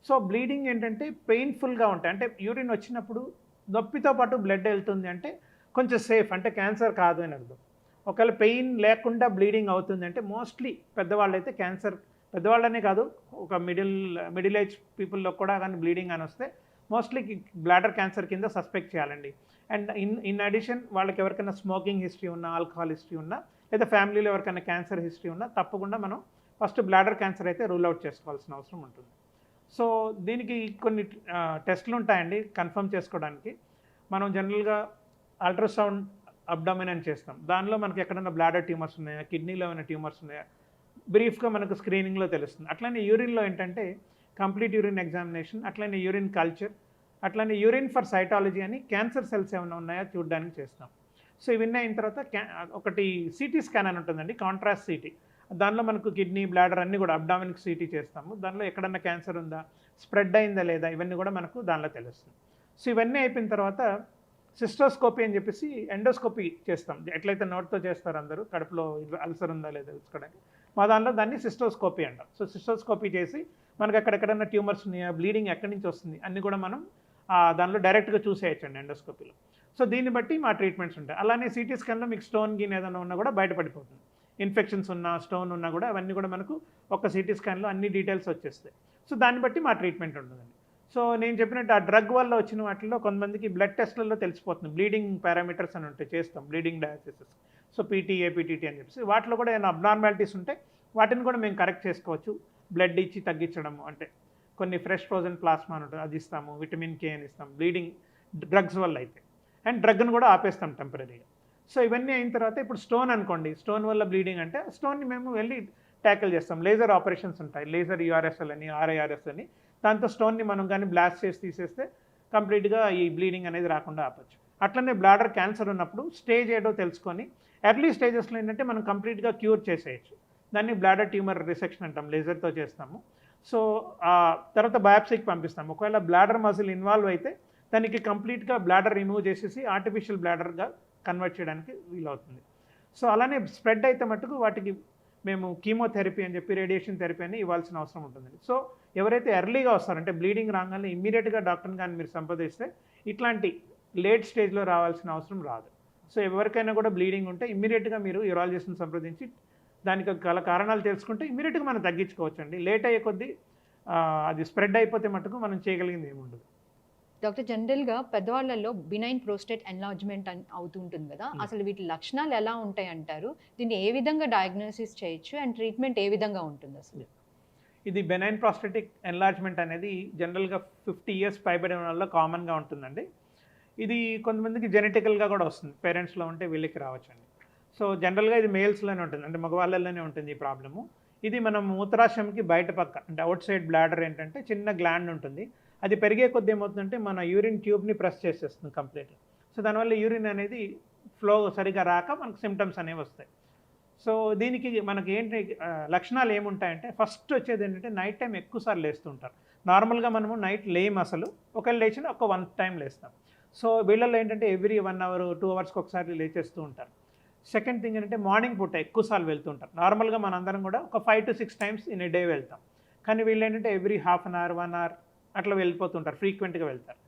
సో బ్లీడింగ్ ఏంటంటే పెయిన్ఫుల్గా ఉంటాయి, అంటే యూరిన్ వచ్చినప్పుడు నొప్పితో పాటు బ్లడ్ వెళ్తుంది అంటే కొంచెం సేఫ్, అంటే క్యాన్సర్ కాదు అని అర్థం. ఒకవేళ పెయిన్ లేకుండా అవుతుంది అంటే మోస్ట్లీ పెద్దవాళ్ళు అయితే క్యాన్సర్, పెద్దవాళ్ళనే కాదు ఒక మిడిల్ ఏజ్ పీపుల్లో కూడా కానీ బ్లీడింగ్ అని వస్తే మోస్ట్లీ బ్లాడర్ క్యాన్సర్ కింద సస్పెక్ట్ చేయాలండి. అండ్ ఇన్ అడిషన్ వాళ్ళకి ఎవరికైనా స్మోకింగ్ హిస్టరీ ఉన్నా, ఆల్కహాల్ హిస్టరీ ఉన్నా, లేదా ఫ్యామిలీలో ఎవరికైనా క్యాన్సర్ హిస్టరీ ఉన్నా తప్పకుండా మనం ఫస్ట్ బ్లాడర్ క్యాన్సర్ అయితే రూల్ అవుట్ చేసుకోవాల్సిన అవసరం ఉంటుంది. సో దీనికి కొన్ని టెస్టులు ఉంటాయండి కన్ఫర్మ్ చేసుకోవడానికి. మనం జనరల్గా అల్ట్రాసౌండ్ అబ్డామిన్ అని చేస్తాం. దానిలో మనకి ఎక్కడైనా బ్లాడర్ ట్యూమర్స్ ఉన్నాయా, కిడ్నీలో ఏమైనా ట్యూమర్స్ ఉన్నాయా, బ్రీఫ్గా మనకు స్క్రీనింగ్లో తెలుస్తుంది. అట్లనే యూరిన్లో ఏంటంటే కంప్లీట్ యూరిన్ ఎగ్జామినేషన్, అట్లనే యూరిన్ కల్చర్, అట్లనే యూరిన్ ఫర్ సైటాలజీ అని క్యాన్సర్ సెల్స్ ఏమైనా ఉన్నాయా చూడడానికి చేస్తాం. సో ఇవన్నీ అయిన తర్వాత ఒకటి సిటీ స్కాన్ అని ఉంటుందండి, కాంట్రాస్ట్ సిటీ. దానిలో మనకు కిడ్నీ, బ్లాడర్ అన్నీ కూడా అబ్డామిన్కి సిటీ చేస్తాము. దానిలో ఎక్కడన్నా క్యాన్సర్ ఉందా, స్ప్రెడ్ అయిందా లేదా, ఇవన్నీ కూడా మనకు దానిలో తెలుస్తుంది. సో ఇవన్నీ అయిపోయిన తర్వాత సిస్టోస్కోపీ అని చెప్పేసి ఎండోస్కోపీ చేస్తాం. ఎట్లయితే నోట్తో చేస్తారు అందరూ, కడుపులో అల్సర్ ఉందా లేదా తెలుసుకోవడానికి. మా దాంట్లో దాన్ని సిస్టోస్కోపీ అంటాం. సో సిస్టోస్కోపీ చేసి మనకు అక్కడెక్కడన్నా ట్యూమర్స్ ఉన్నాయా, బ్లీడింగ్ ఎక్కడి నుంచి వస్తుంది అన్నీ కూడా మనం దానిలో డైరెక్ట్గా చూసేయచ్చండి ఎండోస్కోపీలో. సో దీన్ని బట్టి మా ట్రీట్మెంట్స్ ఉంటాయి. అలానే సిటీ స్కాన్లో మీకు స్టోన్ గిన్ ఏదైనా ఉన్నా కూడా బయటపడిపోతుంది. ఇన్ఫెక్షన్స్ ఉన్నా, స్టోన్ ఉన్నా కూడా అవన్నీ కూడా మనకు ఒక సిటీ స్కాన్లో అన్ని డీటెయిల్స్ వచ్చేస్తాయి. సో దాన్ని బట్టి మా ట్రీట్మెంట్ ఉంటుందండి. సో నేను చెప్పినట్టు ఆ డ్రగ్ వల్ల వచ్చిన వాటిల్లో కొంతమందికి బ్లడ్ టెస్ట్లలో తెలిసిపోతుంది. బ్లీడింగ్ పారామీటర్స్ అని ఉంటాయి, చేస్తాం bleeding diocese. So PT, APTT అని చెప్పేసి వాటిలో కూడా ఏమైనా అబ్నార్మాలిటీస్ ఉంటే వాటిని కూడా మేము కరెక్ట్ చేసుకోవచ్చు. బ్లడ్ ఇచ్చి తగ్గించడము, అంటే కొన్ని ఫ్రెష్ ఫ్రోజన్ ప్లాస్మా అని ఉంటుంది, అది ఇస్తాము. విటమిన్ కే అని ఇస్తాం బ్లీడింగ్ డ్రగ్స్ వల్ల అయితే. అండ్ డ్రగ్ను కూడా ఆపేస్తాం టెంపరీగా. సో ఇవన్నీ అయిన తర్వాత ఇప్పుడు స్టోన్ అనుకోండి, స్టోన్ వల్ల బ్లీడింగ్ అంటే స్టోన్ని మేము వెళ్ళి ట్యాకిల్ చేస్తాం. లేజర్ ఆపరేషన్స్ ఉంటాయి, లేజర్ యూఆర్ఎస్ఎల్ అని, ఆర్ఐఆర్ఎస్ అని. దాంతో స్టోన్ని మనం కానీ బ్లాస్ట్ చేసి తీసేస్తే కంప్లీట్గా ఈ బ్లీడింగ్ అనేది రాకుండా ఆపచ్చు. అట్లనే బ్లాడర్ క్యాన్సర్ ఉన్నప్పుడు స్టేజ్ ఏదో తెలుసుకొని ఎర్లీ స్టేజెస్లో ఏంటంటే మనం కంప్లీట్గా క్యూర్ చేసేయచ్చు. దాన్ని బ్లాడర్ ట్యూమర్ రిసెక్షన్ అంటాం, లేజర్తో చేస్తాము. సో తర్వాత బయాప్సీకి పంపిస్తాము. ఒకవేళ బ్లాడర్ మజిల్ ఇన్వాల్వ్ అయితే దానికి కంప్లీట్గా బ్లాడర్ రిమూవ్ చేసేసి ఆర్టిఫిషియల్ బ్లాడర్గా కన్వర్ట్ చేయడానికి వీలవుతుంది. సో అలానే స్ప్రెడ్ అయితే మటుకు వాటికి మేము కీమోథెరపీ అని చెప్పి, రేడియేషన్ థెరపీ అని ఇవ్వాల్సిన అవసరం ఉంటుందండి. సో ఎవరైతే ఎర్లీగా వస్తారంటే బ్లీడింగ్ రాగానే ఇమ్మీడియట్గా డాక్టర్ని కానీ మీరు సంప్రదిస్తే ఇట్లాంటి లేట్ స్టేజ్లో రావాల్సిన అవసరం రాదు. సో ఎవరికైనా కూడా బ్లీడింగ్ ఉంటే ఇమ్మీడియట్గా మీరు యూరాలజిస్ట్ని సంప్రదించి దానికి గల కారణాలు తెలుసుకుంటే ఇమ్మీడియట్గా మనం తగ్గించుకోవచ్చండి. లేట్ అయ్యే కొద్దీ అది స్ప్రెడ్ అయిపోతే మటుకు మనం చేయగలిగింది ఏముండదు. డాక్టర్, జనరల్గా పెద్దవాళ్ళల్లో బినైన్ ప్రోస్టేట్ ఎన్లార్జ్మెంట్ అవుతుంటుంది కదా, అసలు వీటి లక్షణాలు ఎలా ఉంటాయి అంటారు? దీన్ని ఏ విధంగా డయాగ్నోసిస్ చేయొచ్చు అండ్ ట్రీట్మెంట్ ఏ విధంగా ఉంటుంది అసలు? ఇది బెనైన్ ప్రాస్టేటిక్ ఎన్లార్జ్మెంట్ అనేది జనరల్గా 50 years పైబడిన వాళ్ళలో కామన్గా ఉంటుందండి. ఇది కొంతమందికి జెనెటికల్గా కూడా వస్తుంది, పేరెంట్స్లో ఉంటే వీళ్ళకి రావచ్చండి. సో జనరల్గా ఇది మేల్స్లోనే ఉంటుంది, అంటే మగవాళ్ళలోనే ఉంటుంది ఈ ప్రాబ్లము. ఇది మనం మూత్రాశయంకి బయట పక్క, అంటే అవుట్ సైడ్ బ్లాడర్ ఏంటంటే చిన్న గ్లాండ్ ఉంటుంది. అది పెరిగే కొద్ది ఏమవుతుందంటే మన యూరిన్ ట్యూబ్ని ప్రెస్ చేసేస్తుంది కంప్లీట్గా. సో దానివల్ల యూరిన్ అనేది ఫ్లో సరిగా రాక మనకు సిమ్టమ్స్ అనేవి వస్తాయి. సో దీనికి మనకి ఏంటి లక్షణాలు ఏముంటాయంటే, ఫస్ట్ వచ్చేది ఏంటంటే నైట్ టైం ఎక్కువసార్లు లేస్తుంటారు. నార్మల్గా మనము నైట్ లేం అసలు, ఒకవేళ లేచిన ఒక 1 time లేస్తాం. సో వీళ్ళల్లో ఏంటంటే ఎవ్రీ 1 hour 2 hours ఒకసారి లేచేస్తూ ఉంటారు. సెకండ్ థింగ్ ఏంటంటే మార్నింగ్ పూట ఎక్కువసార్లు వెళ్తుంటారు. నార్మల్గా మనందరం కూడా ఒక 5 to 6 times in a day వెళ్తాం. కానీ వీళ్ళు ఏంటంటే ఎవ్రీ ½ an hour 1 hour అట్లా వెళ్ళిపోతుంటారు, ఫ్రీక్వెంట్గా వెళ్తారు.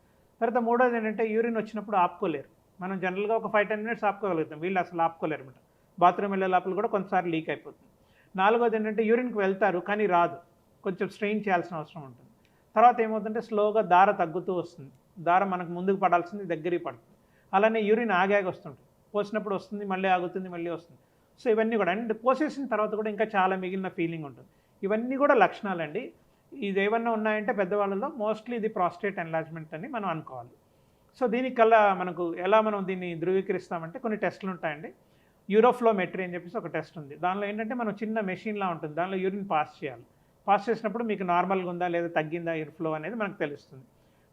తర్వాత మూడోది ఏంటంటే యూరిన్ వచ్చినప్పుడు ఆపుకోలేరు. మనం జనరల్గా ఒక 5-10 minutes ఆపుకోగలుగుతాం, వీళ్ళు అసలు ఆపుకోలేరు అనమాట. బాత్రూమ్ వెళ్ళే లోపల కూడా కొంతసారి లీక్ అయిపోతుంది. నాలుగోది ఏంటంటే యూరిన్కి వెళ్తారు కానీ రాదు, కొంచెం స్ట్రెయిన్ చేయాల్సిన అవసరం ఉంటుంది. తర్వాత ఏమవుతుందంటే స్లోగా దార తగ్గుతూ వస్తుంది, దార మనకు ముందుకు పడాల్సింది దగ్గరికి పడుతుంది. అలానే యూరిన్ ఆగాగి వస్తుంటుంది, పోసినప్పుడు వస్తుంది మళ్ళీ ఆగుతుంది మళ్ళీ వస్తుంది. సో ఇవన్నీ కూడా, అండ్ పోసేసిన తర్వాత కూడా ఇంకా చాలా మిగిలిన ఫీలింగ్ ఉంటుంది. ఇవన్నీ కూడా లక్షణాలండి. ఇది ఏమన్నా ఉన్నాయంటే పెద్దవాళ్ళలో మోస్ట్లీ ఇది ప్రాస్టేట్ ఎన్లార్జ్మెంట్ అని మనం అనుకోవాలి. సో దీనికల్లా మనకు ఎలా మనం దీన్ని ధృవీకరిస్తామంటే కొన్ని టెస్టులు ఉంటాయండి. యూరోఫ్లోమెట్రీ అని చెప్పేసి ఒక టెస్ట్ ఉంది. దానిలో ఏంటంటే మనం చిన్న మెషిన్లా ఉంటుంది, దానిలో యూరిన్ పాస్ చేయాలి. పాస్ చేసినప్పుడు మీకు నార్మల్గా ఉందా లేదా తగ్గిందా యూరిన్ ఫ్లో అనేది మనకు తెలుస్తుంది.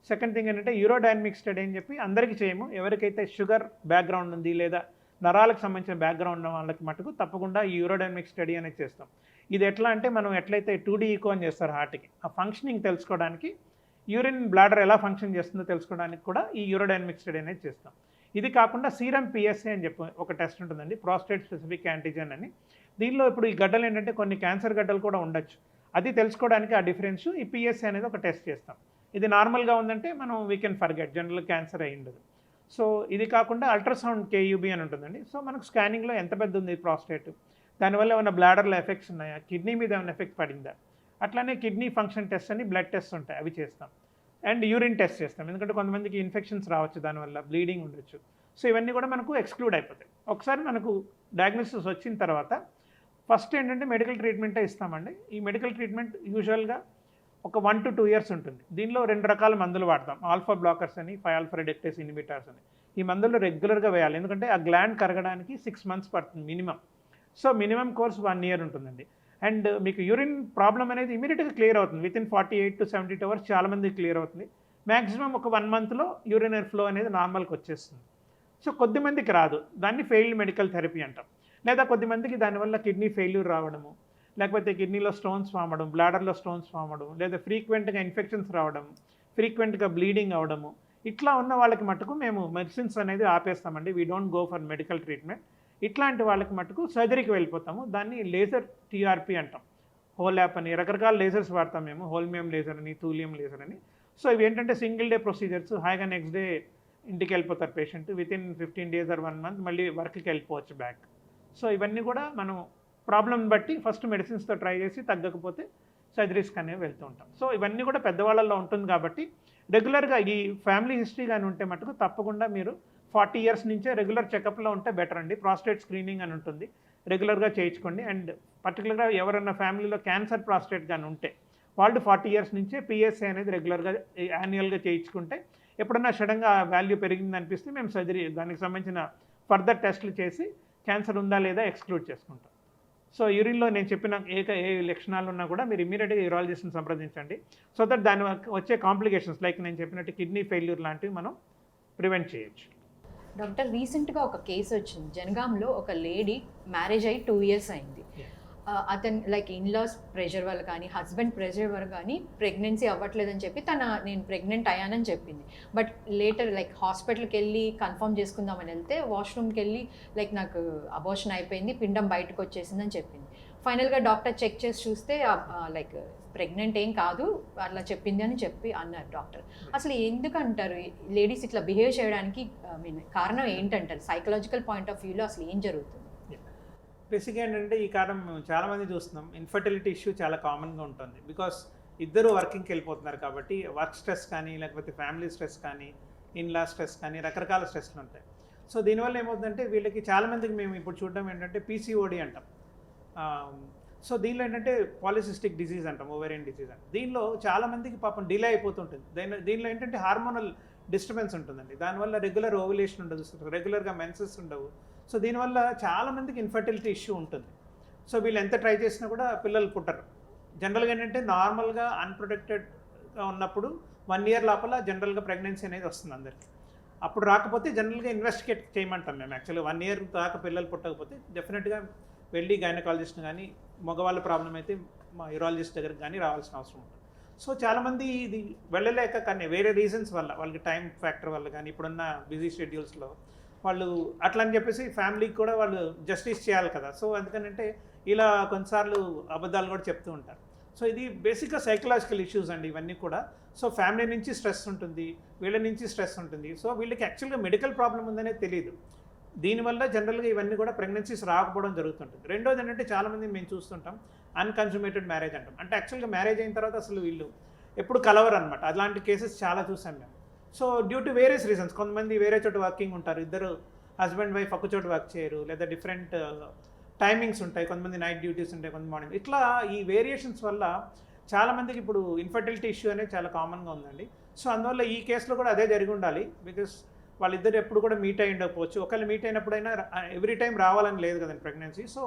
సెకండ్ థింగ్ ఏంటంటే యూరోడైనమిక్ స్టడీ అని చెప్పి అందరికీ చేయము, ఎవరికైతే షుగర్ బ్యాక్గ్రౌండ్ ఉంది లేదా నరాలకు సంబంధించిన బ్యాక్గ్రౌండ్ ఉన్న వాళ్ళకి మటుకు తప్పకుండా ఈ యూరోడైనమిక్ స్టడీ అనేది చేస్తాం. ఇది ఎట్లా అంటే మనం ఎట్లయితే 2D ఈకో అని చేస్తారు హార్ట్కి, ఆ ఫంక్షనింగ్ తెలుసుకోవడానికి, యూరిన్ బ్లాడర్ ఎలా ఫంక్షన్ చేస్తుందో తెలుసుకోవడానికి కూడా ఈ యూరోడైనమిక్ స్టడీ అనేది చేస్తాం. ఇది కాకుండా సీరం పిఎస్ఏ అని చెప్పి ఒక టెస్ట్ ఉంటుందండి, ప్రాస్టేట్ స్పెసిఫిక్ యాంటీజెన్ అని. దీనిలో ఇప్పుడు ఈ గడ్డలు ఏంటంటే కొన్ని క్యాన్సర్ గడ్డలు కూడా ఉండొచ్చు, అది తెలుసుకోవడానికి ఆ డిఫరెన్స్ ఈ పిఎస్ఏ అనేది ఒక టెస్ట్ చేస్తాం. ఇది నార్మల్గా ఉందంటే మనం we can forget, general cancer అయి ఉండదు. సో ఇది కాకుండా అల్ట్రాసౌండ్ కేయూబీ అని ఉంటుందండి. సో మనకు స్కానింగ్లో ఎంత పెద్ద ఉంది ప్రాస్టేట్, దానివల్ల ఏమైనా బ్లాడర్లో ఎఫెక్ట్స్ ఉన్నాయా, కిడ్నీ మీద ఏమైనా ఎఫెక్ట్ పడిందా, అట్లానే కిడ్నీ ఫంక్షన్ టెస్ట్ అని బ్లడ్ టెస్ట్ ఉంటాయి, అవి చేస్తాం. అండ్ యూరిన్ టెస్ట్ చేస్తాం, ఎందుకంటే కొంతమందికి ఇన్ఫెక్షన్స్ రావచ్చు, దానివల్ల బ్లీడింగ్ ఉండొచ్చు. సో ఇవన్నీ కూడా మనకు ఎక్స్క్లూడ్ అయిపోతాయి. ఒకసారి మనకు డయాగ్నోసిస్ వచ్చిన తర్వాత ఫస్ట్ ఏంటంటే మెడికల్ ట్రీట్మెంటే ఇస్తామండి. ఈ మెడికల్ ట్రీట్మెంట్ యూజువల్గా ఒక 1 to 2 years ఉంటుంది. దీనిలో 2 రకాల మందులు వాడతాం, ఆల్ఫా బ్లాకర్స్ అని, 5-alpha reductase ఇన్హిబిటర్స్ అని. ఈ మందులు రెగ్యులర్గా వేయాలి, ఎందుకంటే ఆ గ్లాండ్ కరగడానికి 6 months పడుతుంది minimum. So minimum course 1 year ఉంటుందండి. అండ్ మీకు యూరిన్ ప్రాబ్లం అనేది ఇమీడియట్గా క్లియర్ అవుతుంది, వితిన్ 48 to 72 hours చాలామందికి క్లియర్ అవుతుంది. మ్యాక్సిమం ఒక 1 monthలో యూరినరీ ఫ్లో అనేది నార్మల్కి వచ్చేస్తుంది. సో కొద్దిమందికి రాదు, దాన్ని ఫెయిల్డ్ మెడికల్ థెరపీ అంటాం. లేదా కొద్దిమందికి దానివల్ల కిడ్నీ ఫెయిల్యూర్ రావడము, లేకపోతే కిడ్నీలో స్టోన్స్ ఫామ్ అవ్వడం, బ్లాడర్లో స్టోన్స్ ఫామ్ అవ్వడం, లేదా ఫ్రీక్వెంట్గా ఇన్ఫెక్షన్స్ రావడం, ఫ్రీక్వెంట్గా బ్లీడింగ్ అవ్వడము, ఇట్లా ఉన్న వాళ్ళకి మటుకు మేము మెడిసిన్స్ అనేది ఆపేస్తామండి. We don't go for medical treatment. ఇట్లాంటి వాళ్ళకి మటుకు సర్జరీకి వెళ్ళిపోతాము. దాన్ని లేజర్ టీఆర్పీ అంటాం. హోల్ యాప్ అని రకరకాల లేజర్స్ వాడతాం మేము. హోల్మియం లేజర్ అని, థూలియం లేజర్ అని. సో ఇవి ఏంటంటే సింగిల్ డే ప్రొసీజర్స్. హాయిగా నెక్స్ట్ డే ఇంటికి వెళ్ళిపోతారు patient. Within 15 days or 1 month మళ్ళీ వర్క్కి వెళ్ళిపోవచ్చు బ్యాక్. సో ఇవన్నీ కూడా మనం ప్రాబ్లం బట్టి ఫస్ట్ మెడిసిన్స్తో ట్రై చేసి తగ్గకపోతే సర్జరీస్కి అనేవి వెళ్తూ ఉంటాం. సో ఇవన్నీ కూడా పెద్దవాళ్ళల్లో ఉంటుంది కాబట్టి రెగ్యులర్గా ఈ ఫ్యామిలీ హిస్టరీ కానీ ఉంటే మటుకు తప్పకుండా మీరు 40 years నుంచే రెగ్యులర్ చెకప్లో ఉంటే బెటర్ అండి. ప్రాస్టేట్ స్క్రీనింగ్ అని ఉంటుంది, రెగ్యులర్గా చేయించుకోండి. అండ్ పర్టికులర్గా ఎవరైనా ఫ్యామిలీలో క్యాన్సర్ ప్రాస్టేట్ కానీ ఉంటే వాళ్ళు 40 years నుంచే పిఎస్ఏ అనేది రెగ్యులర్గా యాన్యువల్గా చేయించుకుంటే ఎప్పుడన్నా సడన్గా వాల్యూ పెరిగింది అనిపిస్తే మేము సర్జరీ దానికి సంబంధించిన ఫర్దర్ టెస్టులు చేసి క్యాన్సర్ ఉందా లేదా ఎక్స్క్లూడ్ చేసుకుంటాం. సో యూరిన్లో నేను చెప్పిన ఏ లక్షణాలు ఉన్నా కూడా మీరు ఇమీడియట్గా యూరాలజిస్ట్ని సంప్రదించండి. సో దట్ దాని వచ్చే కాంప్లికేషన్స్ లైక్ నేను చెప్పినట్టు కిడ్నీ ఫెయిల్యూర్ లాంటివి మనం ప్రివెంట్ చేయొచ్చు. డాక్టర్, రీసెంట్గా ఒక కేసు వచ్చింది. జనగాంలో ఒక లేడీ మ్యారేజ్ అయ్యి 2 years అయింది. అతను లైక్ ఇన్లాస్ ప్రెషర్ వల్ల కానీ హస్బెండ్ ప్రెషర్ వల్ల కానీ ప్రెగ్నెన్సీ అవ్వట్లేదని చెప్పి నేను ప్రెగ్నెంట్ అయ్యానని చెప్పింది. బట్ లేటర్ లైక్ హాస్పిటల్కి వెళ్ళి కన్ఫర్మ్ చేసుకుందామని వెళ్తే వాష్రూమ్కి వెళ్ళి లైక్ నాకు అబార్షన్ అయిపోయింది, పిండం బయటకు వచ్చేసిందని చెప్పింది. ఫైనల్గా డాక్టర్ చెక్ చేసి చూస్తే లైక్ ప్రెగ్నెంట్ ఏం కాదు అట్లా చెప్పింది అని చెప్పి అన్నారు డాక్టర్. అసలు ఎందుకంటారు లేడీస్ ఇట్లా బిహేవ్ చేయడానికి కారణం ఏంటంటారు? సైకలాజికల్ పాయింట్ ఆఫ్ వ్యూలో అసలు ఏం జరుగుతుంది? బేసిక్గా ఏంటంటే ఈ కారణం చాలామంది చూస్తున్నాం. ఇన్ఫర్టిలిటీ ఇష్యూ చాలా కామన్గా ఉంటుంది. బికాస్ ఇద్దరు వర్కింగ్కి వెళ్ళిపోతున్నారు కాబట్టి వర్క్ స్ట్రెస్ కానీ లేకపోతే ఫ్యామిలీ స్ట్రెస్ కానీ ఇన్లా స్ట్రెస్ కానీ రకరకాల స్ట్రెస్లు ఉంటాయి. సో దీనివల్ల ఏమవుతుందంటే వీళ్ళకి చాలామందికి మేము ఇప్పుడు చూడడం ఏంటంటే పీసీఓడి అంటాం. సో దీనిలో ఏంటంటే పాలిసిస్టిక్ డిసీజ్ అంటాం, ఓవేరియన్ డిసీజ్ అంటాం. దీనిలో చాలామందికి పాపం డిలే అయిపోతుంటుంది. దీనిలో ఏంటంటే హార్మోనల్ డిస్టర్బెన్స్ ఉంటుందండి. దానివల్ల రెగ్యులర్ ఓవులేషన్ ఉండదు, రెగ్యులర్గా మెన్సెస్ ఉండవు. సో దీనివల్ల చాలామందికి ఇన్ఫర్టిలిటీ ఇష్యూ ఉంటుంది. సో వీళ్ళు ఎంత ట్రై చేసినా కూడా పిల్లలు పుట్టరు. జనరల్గా ఏంటంటే నార్మల్గా అన్ప్రొటెక్టెడ్గా ఉన్నప్పుడు 1 year లోపల జనరల్గా ప్రెగ్నెన్సీ అనేది వస్తుంది అందరికీ. అప్పుడు రాకపోతే జనరల్గా ఇన్వెస్టిగేట్ చేయమంటాం మేము. యాక్చువల్లీ 1 year దాకా పిల్లలు పుట్టకపోతే డెఫినెట్గా వెళ్ళి గైనకాలజిస్ట్ని కానీ మగవాళ్ళ ప్రాబ్లం అయితే మా యూరాలజిస్ట్ దగ్గరికి కానీ రావాల్సిన అవసరం ఉంటుంది. సో చాలామంది ఇది వెళ్ళలేక కానీ వేరే రీజన్స్ వల్ల వాళ్ళకి టైం ఫ్యాక్టర్ వల్ల కానీ ఇప్పుడున్న బిజీ షెడ్యూల్స్లో వాళ్ళు అట్లా అని చెప్పేసి ఫ్యామిలీకి కూడా వాళ్ళు జస్టిస్ చేయాలి కదా. సో అందుకనంటే ఇలా కొన్నిసార్లు అబద్ధాలు కూడా చెప్తూ ఉంటారు. సో ఇది బేసిక్గా సైకలాజికల్ ఇష్యూస్ అండి ఇవన్నీ కూడా. సో ఫ్యామిలీ నుంచి స్ట్రెస్ ఉంటుంది, వీళ్ళ నుంచి స్ట్రెస్ ఉంటుంది. సో వీళ్ళకి యాక్చువల్గా మెడికల్ ప్రాబ్లం ఉందనే తెలియదు. దీనివల్ల జనరల్గా ఇవన్నీ కూడా ప్రెగ్నెన్సీస్ రాకపోవడం జరుగుతుంటుంది. రెండోది ఏంటంటే చాలామంది మేము చూస్తుంటాం అన్కన్సుమేటెడ్ మ్యారేజ్ అంటాం. అంటే యాక్చువల్గా మ్యారేజ్ అయిన తర్వాత అసలు వీళ్ళు ఎప్పుడు కలవరు అనమాట. అలాంటి కేసెస్ చాలా చూసాం మేము. So due to various reasons కొంతమంది వేరే చోట వర్కింగ్ ఉంటారు, ఇద్దరు హస్బెండ్ వైఫ్ ఒక చోట వర్క్ చేయరు, లేదా డిఫరెంట్ టైమింగ్స్ ఉంటాయి, కొంతమంది నైట్ డ్యూటీస్ ఉంటాయి, కొంతమంది మార్నింగ్. ఇట్లా ఈ వేరియేషన్స్ వల్ల చాలామందికి ఇప్పుడు ఇన్ఫర్టిలిటీ ఇష్యూ అనేది చాలా కామన్గా ఉందండి. సో అందువల్ల ఈ కేసులో కూడా అదే జరిగి ఉండాలి. బికాస్ వాళ్ళిద్దరు ఎప్పుడు కూడా మీట్ అయి ఉండకపోవచ్చు. ఒకళ్ళు మీట్ అయినప్పుడైనా ఎవ్రీ టైం రావాలని లేదు కదండి ప్రెగ్నెన్సీ. సో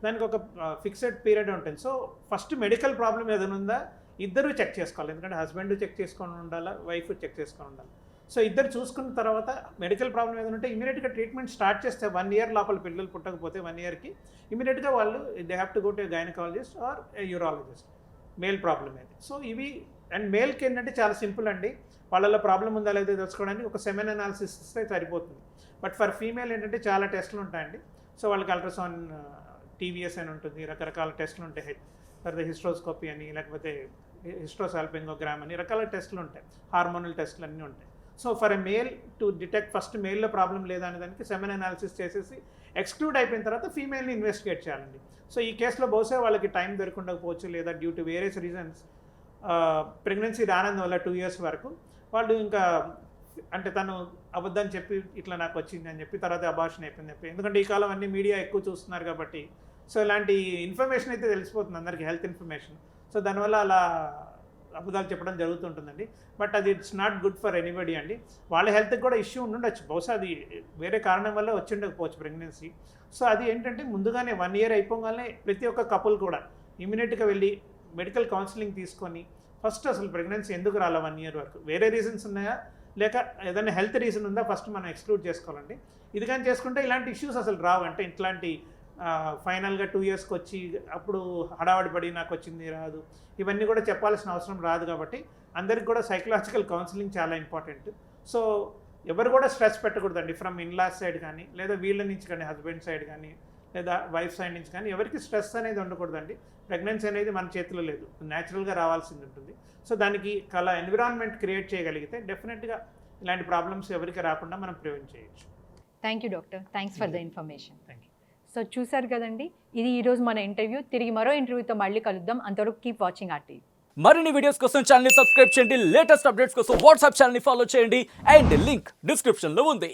దానికి ఒక ఫిక్స్డ్ పీరియడ్ ఉంటుంది. సో ఫస్ట్ మెడికల్ ప్రాబ్లం ఏదైనా ఉందా ఇద్దరు చెక్ చేసుకోవాలి. ఎందుకంటే హస్బెండ్ చెక్ చేసుకొని ఉండాలి, వైఫ్ చెక్ చేసుకొని ఉండాలి. సో ఇద్దరు చూసుకున్న తర్వాత మెడికల్ ప్రాబ్లం ఏదైనా ఉంటే ఇమీడియట్గా ట్రీట్మెంట్ స్టార్ట్ చేస్తే 1 year లోపల పిల్లలు పుట్టకపోతే 1 yearకి ఇమీడియట్గా వాళ్ళు they have to go to gynaecologist or urologist male problem అయితే. సో ఇవి అండ్ మేల్కి ఏంటంటే చాలా సింపుల్ అండి. వాళ్ళలో ప్రాబ్లం ఉందా లేదా తెలుసుకోవడానికి ఒక సెమెన్ అనాలిసిస్ ఇస్తే సరిపోతుంది. బట్ ఫర్ ఫీమేల్ ఏంటంటే చాలా టెస్టులు ఉంటాయండి. సో వాళ్ళకి అల్ట్రాసౌండ్ టీవీఎస్ అని ఉంటుంది, రకరకాల టెస్టులు ఉంటాయి. తర్వాత హిస్ట్రోస్కోపీ అని లేకపోతే హిస్ట్రోసాల్పింగోగ్రామ్ అని రకాల టెస్టులు ఉంటాయి, హార్మోనల్ టెస్టులు అన్నీ ఉంటాయి. So for a male to detect first మేల్లో ప్రాబ్లం లేదా అనే దానికి సెమెన్ అనాలిసిస్ చేసేసి ఎక్స్క్లూడ్ అయిపోయిన తర్వాత ఫీమేల్ని ఇన్వెస్టిగేట్ చేయాలండి. సో ఈ కేసులో బహుశా వాళ్ళకి టైం దొరకకపోవచ్చు, లేదా due to various reasons pregnancy రానందువల్ల 2 years వరకు వాళ్ళు ఇంకా అంటే తను అబద్ధం చెప్పి ఇట్లా నాకు వచ్చింది అని చెప్పి తర్వాత అబార్షన్ అయిపోయింది చెప్పి. ఎందుకంటే ఈ కాలం అన్ని మీడియా ఎక్కువ చూస్తున్నారు కాబట్టి సో ఇలాంటి ఇన్ఫర్మేషన్ అయితే తెలిసిపోతుంది అందరికీ, హెల్త్ ఇన్ఫర్మేషన్. సో దానివల్ల అలా అబద్ధాలు చెప్పడం జరుగుతుంటుందండి. బట్ అది it's not good for anybody అండి. వాళ్ళ హెల్త్కి కూడా ఇష్యూ ఉండుండొచ్చు, బహుశా అది వేరే కారణం వల్ల వచ్చి ఉండకపోవచ్చు ప్రెగ్నెన్సీ. సో అది ఏంటంటే ముందుగానే 1 year అయిపోగానే ప్రతి ఒక్క కపుల్ కూడా ఇమీడియట్గా వెళ్ళి మెడికల్ కౌన్సిలింగ్ తీసుకొని ఫస్ట్ అసలు ప్రెగ్నెన్సీ ఎందుకు రాలా 1 year వరకు, వేరే రీజన్స్ ఉన్నాయా లేక ఏదైనా హెల్త్ రీజన్ ఉందా ఫస్ట్ మనం ఎక్స్క్లూడ్ చేసుకోవాలండి. ఇది కానీ చేసుకుంటే ఇలాంటి ఇష్యూస్ అసలు రావు. అంటే ఇట్లాంటి ఫైనల్గా 2 yearsకి వచ్చి అప్పుడు హడావడి పడి నాకు వచ్చింది రాదు ఇవన్నీ కూడా చెప్పాల్సిన అవసరం రాదు. కాబట్టి అందరికి కూడా సైకలాజికల్ కౌన్సిలింగ్ చాలా ఇంపార్టెంట్. సో ఎవరు కూడా స్ట్రెస్ పెట్టకూడదండి, ఫ్రమ్ ఇన్లాస్ సైడ్ కానీ లేదా వీళ్ళ నుంచి కానీ హస్బెండ్ సైడ్ కానీ లేదా వైఫ్ సైడ్ నుంచి కానీ ఎవరికి స్ట్రెస్ అనేది ఉండకూడదండి. ప్రెగ్నెన్సీ అనేది మన చేతిలో లేదు, న్యాచురల్గా రావాల్సింది ఉంటుంది. సో దానికి ఎన్విరాన్మెంట్ క్రియేట్ చేయగలిగితే డెఫినెట్గా ఇలాంటి ప్రాబ్లమ్స్ ఎవరికి రాకుండా మనం ప్రివెంట్ చేయొచ్చు. Thank you doctor, thanks for the information. Thank you. So చూసారు కదండి, ఇది ఈరోజు మన ఇంటర్వ్యూ. తిరిగి మరో ఇంటర్వ్యూతో మళ్ళీ కలుద్దాం. అంతవరకు కీప్ వాచింగ్ RTV. మరిన్ని వీడియోస్ కోసం ఛానల్ ని సబ్స్క్రైబ్ చేయండి, లేటెస్ట్ అప్డేట్స్ కోసం వాట్సాప్ ఛానల్ ని ఫాలో చేయండి అండ్ లింక్ డిస్క్రిప్షన్ లో ఉంది.